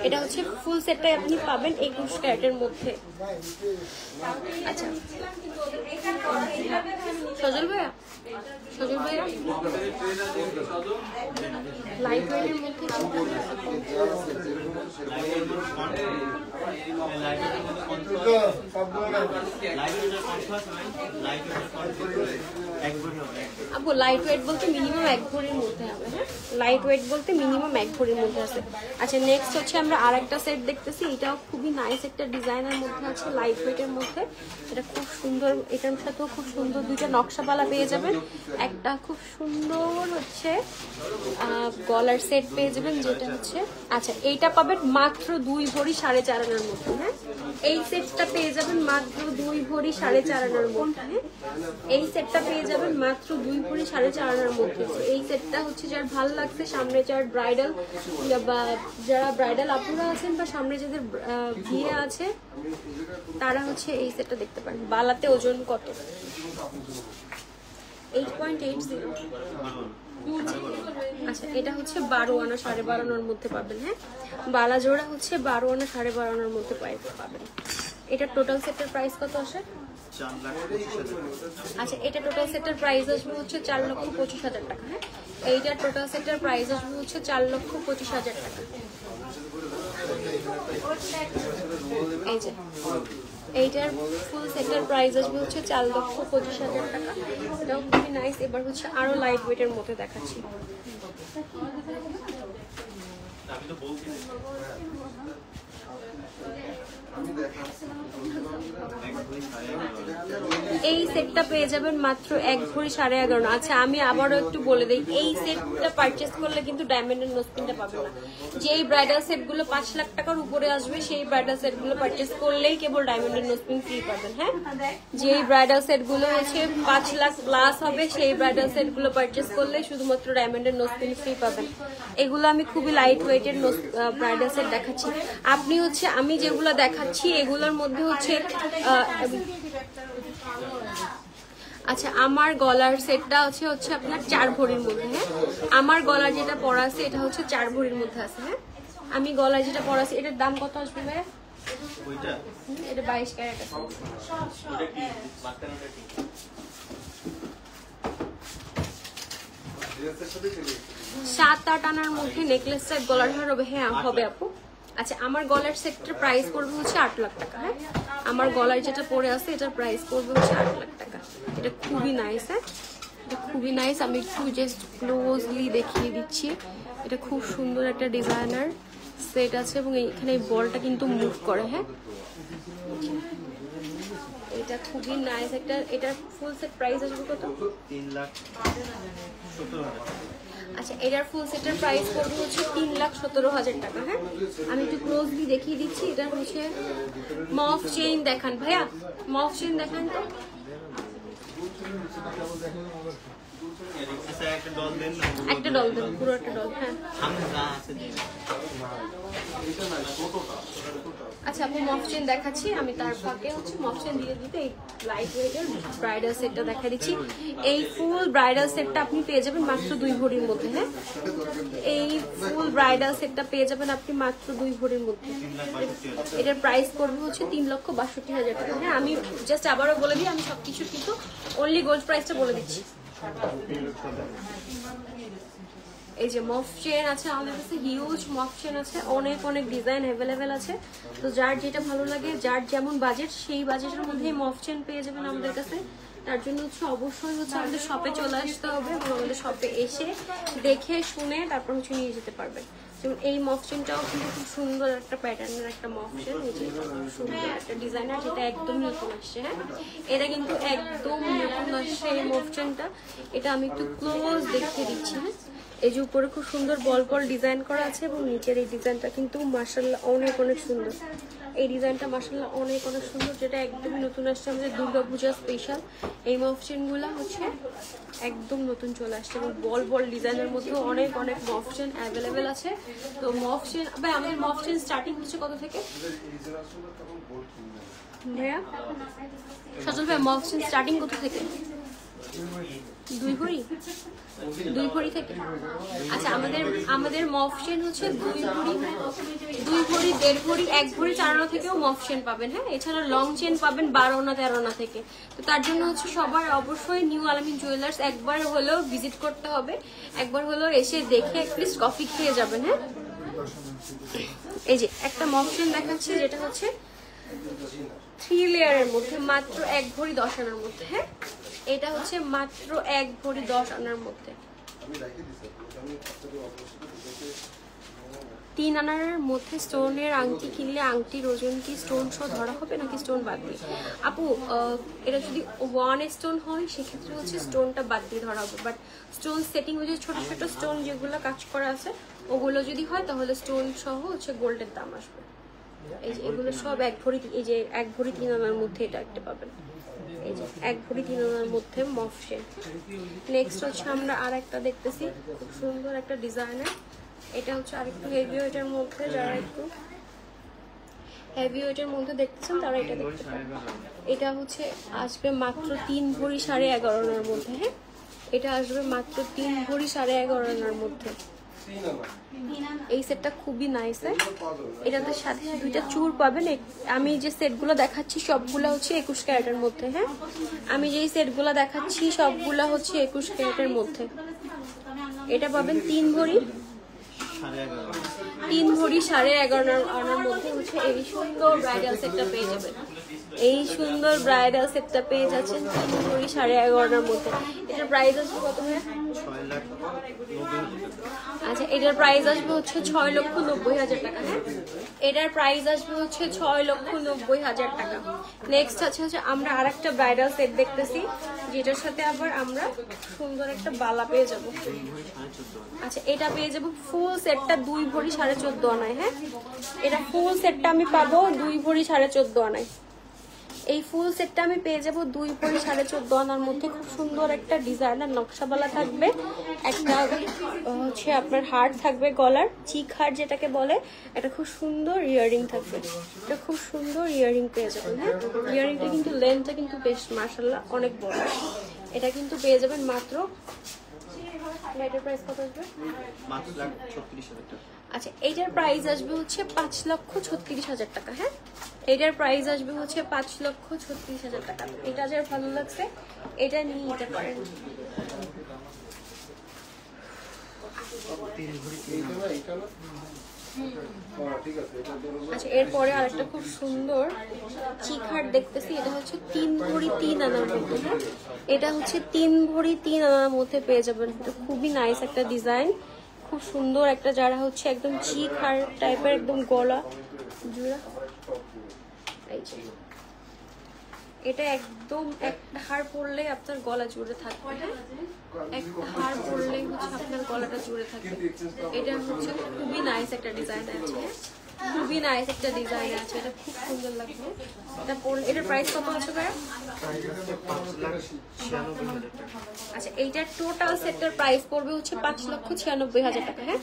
এটা হচ্ছে ফুল সেটটাই আপনি পাবেন 21 ক্যারেটের মধ্যে। আচ্ছা, সজল ভাইয়া, সজল ভাইয়া লাইট ওয়েটের মধ্যে আপু লাইট ওয়েট বলতে মিনিমাম 1 ভরির মধ্যে হবে। হ্যাঁ, লাইট ওয়েট বলতে মিনিমাম 1 ভরির মধ্যে আছে। আচ্ছা নেক্সট হচ্ছে আমরা আরেকটা সেট দেখতেছি, এটাও খুবই নাইস একটা ডিজাইনের মধ্যে আছে, লাইট ওয়েটের মধ্যে। এটা খুব সুন্দর, এটার সাথেও খুব সুন্দর দুইটা নকশাওয়ালা পেয়ে যাবেন। একটা খুব সুন্দর হচ্ছে গলার সেট পেয়ে যাবেন, যেটা হচ্ছে আচ্ছা এইটা পাবেন মাত্র 2 ভরি 4.5 আনার মধ্যে। হ্যাঁ, এই সেটটা পেয়ে যাবেন মাত্র 2 ভরি 4.5 আনার মধ্যে। এই সেটটা পেয়ে যাবেন মাত্র 2 ভরি 4.5 আনার মধ্যে। এই সেটটা হচ্ছে যার ভালো লাগছে, সামনে যার ব্রাইডাল বা যারা ব্রাইডাল আপুরা আছেন বা সামনে যাদের বিয়ে আছে তারা হচ্ছে এই সেটটা দেখতে পারেন। বালাতে ওজন কত? 8.80। আচ্ছা এটা হচ্ছে 12 আনা 12.5 আনার মধ্যে পাবেন। হ্যাঁ, বালা জোড়া হচ্ছে 12 আনা 12.5 আনার মধ্যে পাবেন। এটা টোটাল সেটের প্রাইস কত আসে? 4,25,000। আচ্ছা এটা টোটাল সেটের প্রাইস আসবে হচ্ছে 4,25,000 টাকা। হ্যাঁ, এইটার টোটাল সেটের প্রাইস আসবে হচ্ছে 4,25,000 টাকা। এই যে এইটার ফুল সেটের প্রাইস আসবে হচ্ছে 4,25,000 টাকা। এটাও খুবই নাইস। এবার হচ্ছে আরো লাইট ওয়েটের মধ্যে দেখাচ্ছি। আমি তো বলছি এই সেটটা পেয়ে যাবেন মাত্র 1 ভরি 11.5। আচ্ছা আমি আবারও একটু বলে দিই, এই সেটটা পারচেজ করলে কিন্তু ডায়মন্ডের নোজপিনটা পাবেন না। যেই ব্রাইডাল সেটগুলো 5 লাখ টাকার উপরে আসবে সেই ব্রাইডাল সেটগুলো পারচেজ করলেই কেবল ডায়মন্ডের নোজপিন ফ্রি পাবেন। হ্যাঁ, যেই ব্রাইডাল সেটগুলো হচ্ছে 5 লাখ প্লাস হবে সেই ব্রাইডাল সেটগুলো পারচেজ করলে শুধুমাত্র ডায়মন্ডের নোজপিন ফ্রি পাবেন। এগুলো আমি খুবই লাইট ওয়েটের ব্রাইডাল সেট দেখাচ্ছি। আপনি হচ্ছে আমি যেগুলো দেখাচ্ছি এগুলোর মধ্যে হচ্ছে আচ্ছা আমার গলার সেটটা হচ্ছে আপনার 4 ভরির মধ্যে। হ্যাঁ, আমার গলার যেটা পরা আছে এটা হচ্ছে 4 ভরির মধ্যে আছে। হ্যাঁ, আমি গলায় যেটা পরা আছে এটার দাম কত আসবে ভাই? ওইটা এটা 22 ক্যারেট আছে। ওটা কি মাত্রাটা কি? 7-8 আনার মধ্যে নেকলেস সেট গলার হার হবে। হ্যাঁ হবে আপু। আচ্ছা আমার গলার সেটটার প্রাইস পড়বে হচ্ছে 8 লাখ টাকা। হ্যাঁ, আমার গলার যেটা পরে আছে এটার প্রাইস পড়বে হচ্ছে 8 লাখ টাকা। এটা খুবই নাইস। হ্যাঁ, এটা খুবই নাইস। আমি একটু জাস্ট ক্লোজলি দেখিয়ে দিচ্ছি। এটা খুব সুন্দর একটা ডিজাইনার সেট আছে এবং এখানে এই বলটা কিন্তু মুভ করে। হ্যাঁ, এটা খুবই নাইস একটা। এটার ফুল সেট প্রাইস আসবে কত? 3,17,000। আচ্ছা এটার ফুল সেটের প্রাইস পড়বে হচ্ছে 3,17,000 টাকা। হ্যাঁ, আমি একটু ক্লোজলি দেখিয়ে দিচ্ছি। এটা হচ্ছে মফ চেইন দেখান ভাইয়া, মফ চেইন দেখান তো। আচ্ছা একটা ডল দেন না। একটা ডল দেন, পুরো একটা ডল। হ্যাঁ সামনে যা আছে দিন। আচ্ছা আপনি মফ চেইন দেখাচ্ছি, আমি তার ফাঁকে হচ্ছে মফ চেইন দিয়ে দিতে এই লাইট ওয়েটের ব্রাইডাল সেটটা দেখা দিচ্ছি। এই ফুল ব্রাইডাল সেটটা আপনি পেয়ে যাবেন মাত্র 2 ভরির মধ্যে। হ্যাঁ, এই ফুল ব্রাইডাল সেটটা পেয়ে যাবেন আপনি মাত্র 2 ভরির মধ্যে। এটার প্রাইস পড়বে হচ্ছে 3,62,000 টাকা। হ্যাঁ, আমি জাস্ট আবারও বলে দিই, আমি সবকিছু কিন্তু অনলি গোল্ড প্রাইসটা বলে দিচ্ছি। এই যে মফ চেন আছে আমাদের কাছে, হিউজ মফ চেন আছে, অনেক অনেক ডিজাইন অ্যাভেলেবেল আছে। তো যার যেটা ভালো লাগে, যার যেমন বাজেট সেই বাজেটের মধ্যে মফ চেন পেয়ে যাবেন আমাদের কাছে। তার জন্য হচ্ছে অবশ্যই হচ্ছে আমাদের শপে চলে আসতে হবে এবং আমাদের শপে এসে দেখে শুনে তারপর হচ্ছে নিয়ে যেতে পারবেন। যেমন এই মফ চেনটাও কিন্তু খুব সুন্দর একটা প্যাটার্নের একটা মফ চেন, এই যে খুব সুন্দর একটা ডিজাইনার, যেটা একদম নতুন আসছে। হ্যাঁ, এটা কিন্তু একদম নতুন আসছে এই মফ চেনটা। এটা আমি একটু ক্লোজ দেখিয়ে দিচ্ছি। হ্যাঁ, এই যে উপরে খুব সুন্দর বল বল ডিজাইন করা আছে এবং নিচের এই ডিজাইনটা কিন্তু মাশাআল্লাহ অনেক অনেক সুন্দর। এই ডিজাইনটা মাশাআল্লাহ অনেক অনেক সুন্দর, যেটা একদমই নতুন আসছে আমাদের দুর্গাপূজা স্পেশাল। এই মফ চেনগুলো হচ্ছে একদম নতুন চলে আসছে এবং বল বল ডিজাইনের মধ্যে অনেক অনেক মফ চেন অ্যাভেলেবেল আছে। তো মফ চেন ভাই আমাদের মফ চেন স্টার্টিং হচ্ছে কত থেকে ভাইয়া? সজল ভাই মফ চেন স্টার্টিং কত থেকে? 2 ভরি 2 ভরি থেকে। আচ্ছা আমাদের মফ চেন হচ্ছে 2 ভরি 1.5 ভরি 1 ভরি 4 আনা থেকেও মফ চেন পাবেন। হ্যাঁ, এছাড়া লং চেন পাবেন 12 আনা 13 আনা থেকে। তো তার জন্য হচ্ছে সবার অবশ্যই নিউ আলামিন জুয়েলার্স একবার হলেও ভিজিট করতে হবে, একবার হলেও এসে দেখে অ্যাটলিস্ট কফি খেয়ে যাবেন। হ্যাঁ, এই যে একটা মফ চেন দেখাচ্ছি যেটা হচ্ছে 3 লেয়ারের মধ্যে মাত্র 1 ভরি 10 আনার মধ্যে। হ্যাঁ, এটা হচ্ছে মাত্র 1 ভরি 10 আনার মধ্যে। আমি রাখি দিছি আমি আপনাদের অবশ্যই দেখে 3 আনার মধ্যে স্টোনের আংটি কিনলে আংটির ওজন কি স্টোন সহ ধরা হবে নাকি স্টোন বাদ দিয়ে? আপু এটা যদি 1 স্টোন হয় সেক্ষেত্রে হচ্ছে স্টোনটা বাদ দিয়ে ধরা হবে, বাট স্টোন সেটিং হচ্ছে ছোট ছোট স্টোন যেগুলো কাজ করা আছে ওগুলো যদি হয় তাহলে স্টোন সহ হচ্ছে গোল্ডের দাম আসবে। এই যে এগুলো সব 1 ভরি, এই যে 1 ভরি 3 আনার মধ্যে এটা একটা পাবেন, এই যে 1 ভরি 3 আনার মধ্যে মফ শেড। নেক্সট হচ্ছে আমরা আর একটা দেখতেছি খুব সুন্দর একটা ডিজাইনের, এটা হচ্ছে আরেকটু হেভি ওয়েটের মধ্যে, যারা একটু হেভি ওয়েটের মধ্যে দেখতেছেন তারা এটা দেখতে পারেন। এটা হচ্ছে আসবে মাত্র 3 ভরি 11.5 আনার মধ্যে। হ্যাঁ, এটা আসবে মাত্র 3 ভরি 11.5 আনার মধ্যে। এই সেটটা খুবই নাইস। এটাতে সাথে 2টা চূড় পাবেন। আমি যে সেটগুলো দেখাচ্ছি সবগুলো হচ্ছে 21 ক্যারেটের মধ্যে। হ্যাঁ, আমি যেই সেটগুলো দেখাচ্ছি সবগুলো হচ্ছে 21 ক্যারেটের মধ্যে। এটা পাবেন 3 ভরি 11.5 আনার মধ্যে হচ্ছে এই সুন্দর ব্রাইডাল সেটটা পেয়ে যাবেন। এই সুন্দর ব্রাইডাল সেটটা পেয়ে যাচ্ছেন 3 ভরি 11.5 আনার মধ্যে। এটার প্রাইস আসবে কত? হ্যাঁ, আচ্ছা, এটার প্রাইস আসবে হচ্ছে 6,90,000 টাকা। হ্যাঁ, এটার প্রাইস আসবে হচ্ছে 6,90,000 টাকা। নেক্সট হচ্ছে আমরা আরেকটা ব্রাইডাল সেট দেখতেছি যেটার সাথে আবার আমরা সুন্দর একটা বালা পেয়ে যাব। আচ্ছা, এটা পেয়ে যাব ফুল সেটটা 2 ভরি 14.5 আনায়। হ্যাঁ, এটা ফুল সেটটা আমি পাবো 2 ভরি 14.5 আনায়। এই ফুল সেটটা আমি পেয়ে যাব 2 ভরি 14.5 আনার মধ্যে। খুব সুন্দর একটা ডিজাইনার নকশাওয়ালা থাকবে, একটা হচ্ছে আপনার হার্ট থাকবে, গলার চিক হার্ট যেটাকে বলে, একটা খুব সুন্দর ইয়াররিং থাকবে। এটা খুব সুন্দর ইয়াররিং পেয়ে যাবেন। হ্যাঁ, ইয়াররিংটা কিন্তু লেন্থটা কিন্তু বেশ মাশাআল্লাহ অনেক বড়। এটা কিন্তু পেয়ে যাবেন মাত্র, এটার প্রাইস কত আসবে? মাত্র 36,000 টাকা। আচ্ছা, এইটার প্রাইস আসবে হচ্ছে 5,36,000 টাকা। হ্যাঁ, এটার প্রাইস আসবে হচ্ছে 5,36,000 টাকা। এটা যার ভালো লাগছে এটা নিয়ে নিতে পারেন। আচ্ছা, এরপরে আরেকটা খুব সুন্দর চিকহাট দেখতেছি, এটা হচ্ছে 3 ভরি 3 আনার মধ্যে। হ্যাঁ, এটা হচ্ছে 3 ভরি 3 আনার মধ্যে পেয়ে যাবেন। এটা খুবই নাইস একটা ডিজাইন, খুব সুন্দর একটা, যারা হচ্ছে একদম চিকহাট টাইপের একদম গলা জুড়া। এই যে এটা একদম একটা হার পরলে আপনার গলা জুড়ে থাকবে। হ্যাঁ, একটা হার পরলে হচ্ছে আপনার গলাটা জুড়ে থাকবে। এটা হচ্ছে খুবই নাইস একটা ডিজাইন আছে। খুবই নাইস একটা ডিজাইন আছে, এটা খুব সুন্দর লাগবে। এটা পরলে এটার প্রাইস কত আছে ভাইয়া? আচ্ছা, এইটার টোটাল সেটটার প্রাইস পড়বে হচ্ছে 5,96,000 টাকা। হ্যাঁ,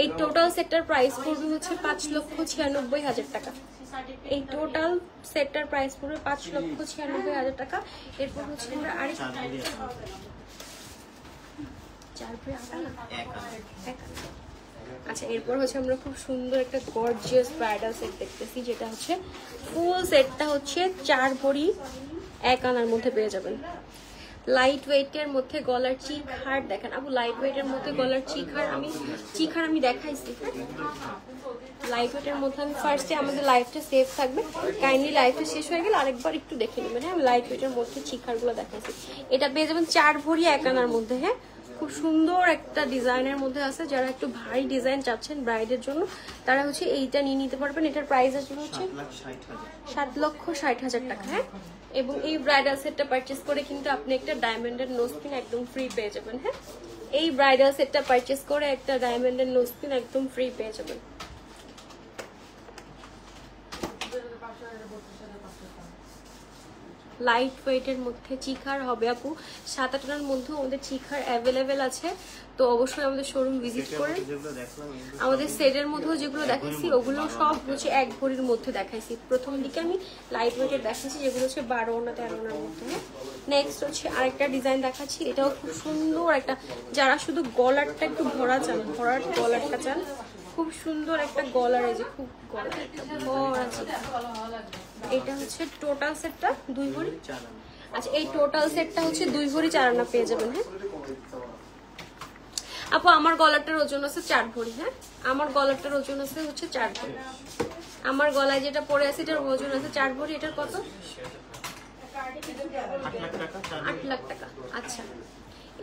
এই টোটাল সেটটার প্রাইস পড়বে হচ্ছে 5,96,000 টাকা। এই টোটাল সেটটার প্রাইস পড়বে 5,96,000 টাকা। এরপর হচ্ছে আমরা আরেকটা 4 ভরি 8 আনা। আচ্ছা, এরপর হচ্ছে আমরা খুব সুন্দর একটা গর্জিয়াস ব্রাইডাল সেট দেখতেছি, যেটা হচ্ছে ফুল সেটটা হচ্ছে 4 ভরি 1 আনার মধ্যে পেয়ে যাবেন। লাইট ওয়েটের মধ্যে গলার চিক হার দেখেন আপু, লাইট ওয়েটের মধ্যে গলার চিক হার আমি দেখাইছি। লাইট ওয়েটের মধ্যে আমি ফার্স্টে আমাদের লাইফটা সেভ থাকবে, কাইন্ডলি লাইফটা শেষ হয়ে গেলে আরেকবার একটু দেখে নেবেন। হ্যাঁ, আমি লাইট ওয়েটের মধ্যে চিক হারগুলো দেখাইছি। এটা পেয়ে যাবেন 4 ভরি 1 আনার মধ্যে। হ্যাঁ, খুব সুন্দর একটা ডিজাইনের মধ্যে আছে, যারা একটু ভারী ডিজাইন চাচ্ছেন ব্রাইডের জন্য তারা হচ্ছে এইটা নিয়ে নিতে পারবেন। এটার প্রাইস আসবে হচ্ছে 7,60,000 টাকা। হ্যাঁ, এবং এই ব্রাইডাল সেটটা পারচেস করে কিন্তু আপনি একটা ডায়মন্ডের নোজপিন একদম ফ্রি পেয়ে যাবেন। হ্যাঁ, এই ব্রাইডাল সেটটা পারচেস করে একটা ডায়মন্ডের নোজপিন একদম ফ্রি পেয়ে যাবেন। লাইট ওয়েটের মধ্যে চিকার হবে আপু, 7-8 আনার মধ্যে আমাদের চিকার অ্যাভেলেবেল আছে। তো অবশ্যই আমাদের শোরুম ভিজিট করে। আমাদের সেটের মধ্যেও যেগুলো দেখাইছি ওগুলো সব হচ্ছে 1 ভরির মধ্যে দেখাইছি। প্রথম দিকে আমি লাইট ওয়েটের দেখাইছি যেগুলো হচ্ছে 12 আনা 13 আনার মধ্যে। নেক্সট হচ্ছে আরেকটা ডিজাইন দেখাচ্ছি, এটাও খুব সুন্দর একটা, যারা শুধু গলারটা একটু ভরা চান, ভরার গলারটা চান, খুব সুন্দর একটা গলার, এই যে খুব গলা একটা ভরা আছে। এটা হচ্ছে টোটাল সেটটা 2 ভরি। আচ্ছা, এই টোটাল সেটটা হচ্ছে 2 ভরি 4 আনা পেয়ে যাবেন। হ্যাঁ আপু, আমার গলাটার ওজন আছে 4 ভরি। হ্যাঁ, আমার গলাটার ওজন আছে হচ্ছে 4 ভরি। আমার গলায় যেটা পরে আছে এটার ওজন আছে 4 ভরি। এটার কত? 8 লাখ টাকা 8 লাখ টাকা। আচ্ছা,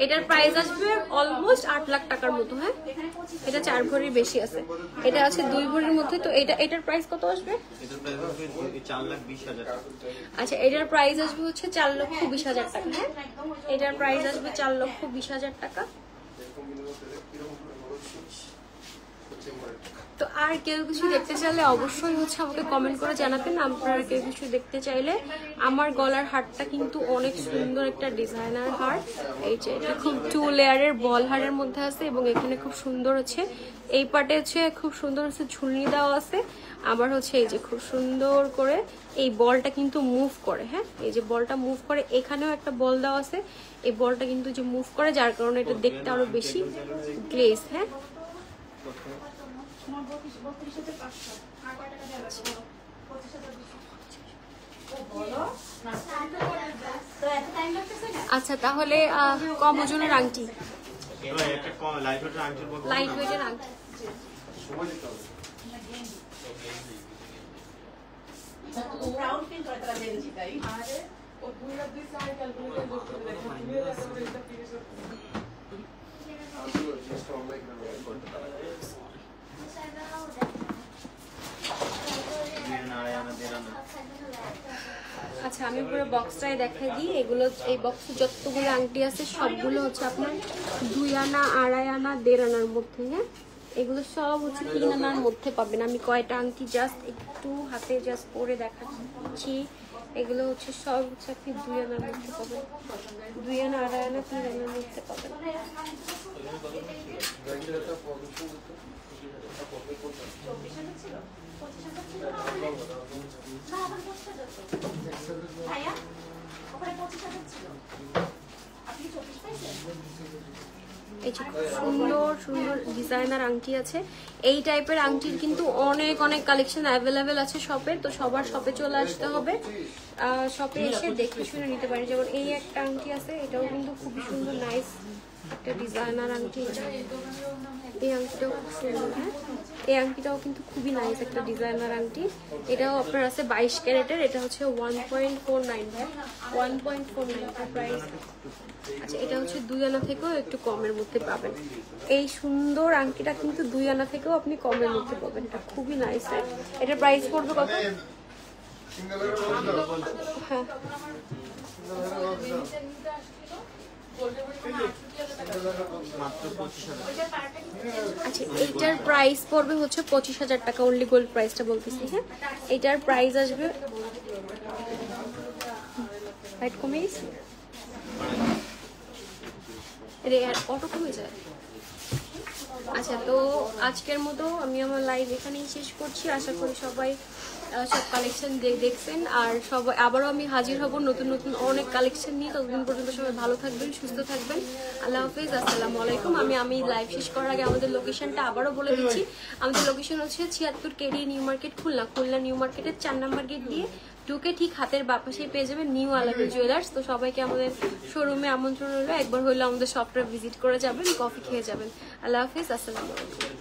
এটার প্রাইস আসবে অলমোস্ট 8 লাখ টাকার মতো। হ্যাঁ, এটা 4 ভরির বেশি আছে, এটা আছে 2 ভরির মধ্যে। তো এটার প্রাইস কত আসবে? এটার প্রাইস হবে 4,20,000 টাকা। আচ্ছা, এটার প্রাইস আসবে হচ্ছে 4,20,000 টাকা। হ্যাঁ, এটার প্রাইস আসবে 4,20,000 টাকা। তো আর কেউ কিছু দেখতে চাইলে অবশ্যই হচ্ছে আমাকে কমেন্ট করে জানাবেন। আপনারা কেউ কিছু দেখতে চাইলে, আমার গলার হারটা কিন্তু অনেক সুন্দর একটা ডিজাইনার হার। এই যে এটা খুব 2 লেয়ারের বল হারের মধ্যে আছে এবং এখানে খুব সুন্দর হচ্ছে এই পার্টে হচ্ছে খুব সুন্দর হচ্ছে ঝুলনি দেওয়া আছে। আবার হচ্ছে এই যে খুব সুন্দর করে এই বলটা কিন্তু মুভ করে। হ্যাঁ, এই যে বলটা মুভ করে, এখানেও একটা বল দেওয়া আছে, এই বলটা কিন্তু যে মুভ করে, যার কারণে এটা দেখতে আরো বেশি গ্লেজ। হ্যাঁ, আচ্ছা তাহলে কম ওজনের আংটি, এবার একটা লাইট ওয়েটের আংটি বলবো। লাইট ওয়েটের আংটি। আচ্ছা, আমি পুরো বক্সটাই দেখাই দিই। এগুলো এই বক্সে যতগুলো আংটি আছে সবগুলো হচ্ছে আপনার 2 আনা, 2.5 আনা, 1.5 আনার মধ্যে। হ্যাঁ, এগুলো সব হচ্ছে 3 আনার মধ্যে পাবেন। আমি কয়টা আংটি জাস্ট একটু হাতে জাস্ট পরে দেখাচ্ছি। এগুলো হচ্ছে সব হচ্ছে আপনি 2 আনার মধ্যে পাবেন, 2 আনা, 2.5 আনা, 3 আনার মধ্যে পাবেন। এই যে খুব সুন্দর সুন্দর ডিজাইনার আংটি আছে। এই টাইপের আংটির কিন্তু অনেক অনেক কালেকশন অ্যাভেলেবেল আছে শপে। তো সবার শপে চলে আসতে হবে, শপে এসে দেখে শুনে নিতে পারেন। যেমন এই একটা আংটি আছে, এটাও কিন্তু খুবই সুন্দর, নাইস একটা ডিজাইনার আংটি। এই আংটিটাও খুব সুন্দর। হ্যাঁ, এই আংটিটাও কিন্তু খুবই নাইস একটা ডিজাইনার আংটি। এটাও আপনার আছে 22 ক্যারেটের। এটা হচ্ছে 1.49 ভাই, 1.49 প্রাইস। আচ্ছা, এটা হচ্ছে 2 আনা থেকেও একটু কমের মধ্যে পাবেন। এই সুন্দর আংটিটা কিন্তু 2 আনা থেকেও আপনি কমের মধ্যে পাবেন, এটা খুবই নাইস। এটার প্রাইস পড়বে কত? হ্যাঁ, আচ্ছা, এইটার প্রাইস পড়বে হচ্ছে 25,000 টাকা অনলি, গোল্ড প্রাইসটা বলতেছি। হ্যাঁ, এটার প্রাইস আসবে, হাইট কমে গেছে, অটো কমে যায়। আচ্ছা, তো আজকের মতো আমি আমার লাইভ এখানেই শেষ করছি। আশা করি সবাই সব কালেকশন দেখছেন, আর সবাই আবারও আমি হাজির হব নতুন নতুন অনেক কালেকশন নিয়ে। ততদিন পর্যন্ত সবাই ভালো থাকবেন, সুস্থ থাকবেন। আল্লাহ হাফিজ, আসসালামু আলাইকুম। আমি লাইভ শেষ করার আগে আমাদের লোকেশনটা আবারও বলে দিচ্ছি। আমাদের লোকেশন হচ্ছে 76 KD new market, Khulna new মার্কেটের 4 নম্বর গেট দিয়ে ঢুকে ঠিক হাতের বাপাশেই পেয়ে যাবেন নিউ আলামিন জুয়েলার্স। তো সবাইকে আমাদের শোরুমে আমন্ত্রণ রইলো, একবার হইলে আমাদের শপটা ভিজিট করে যাবেন, কফি খেয়ে যাবেন। আল্লাহ হাফিজ, আসসালামু আলাইকুম।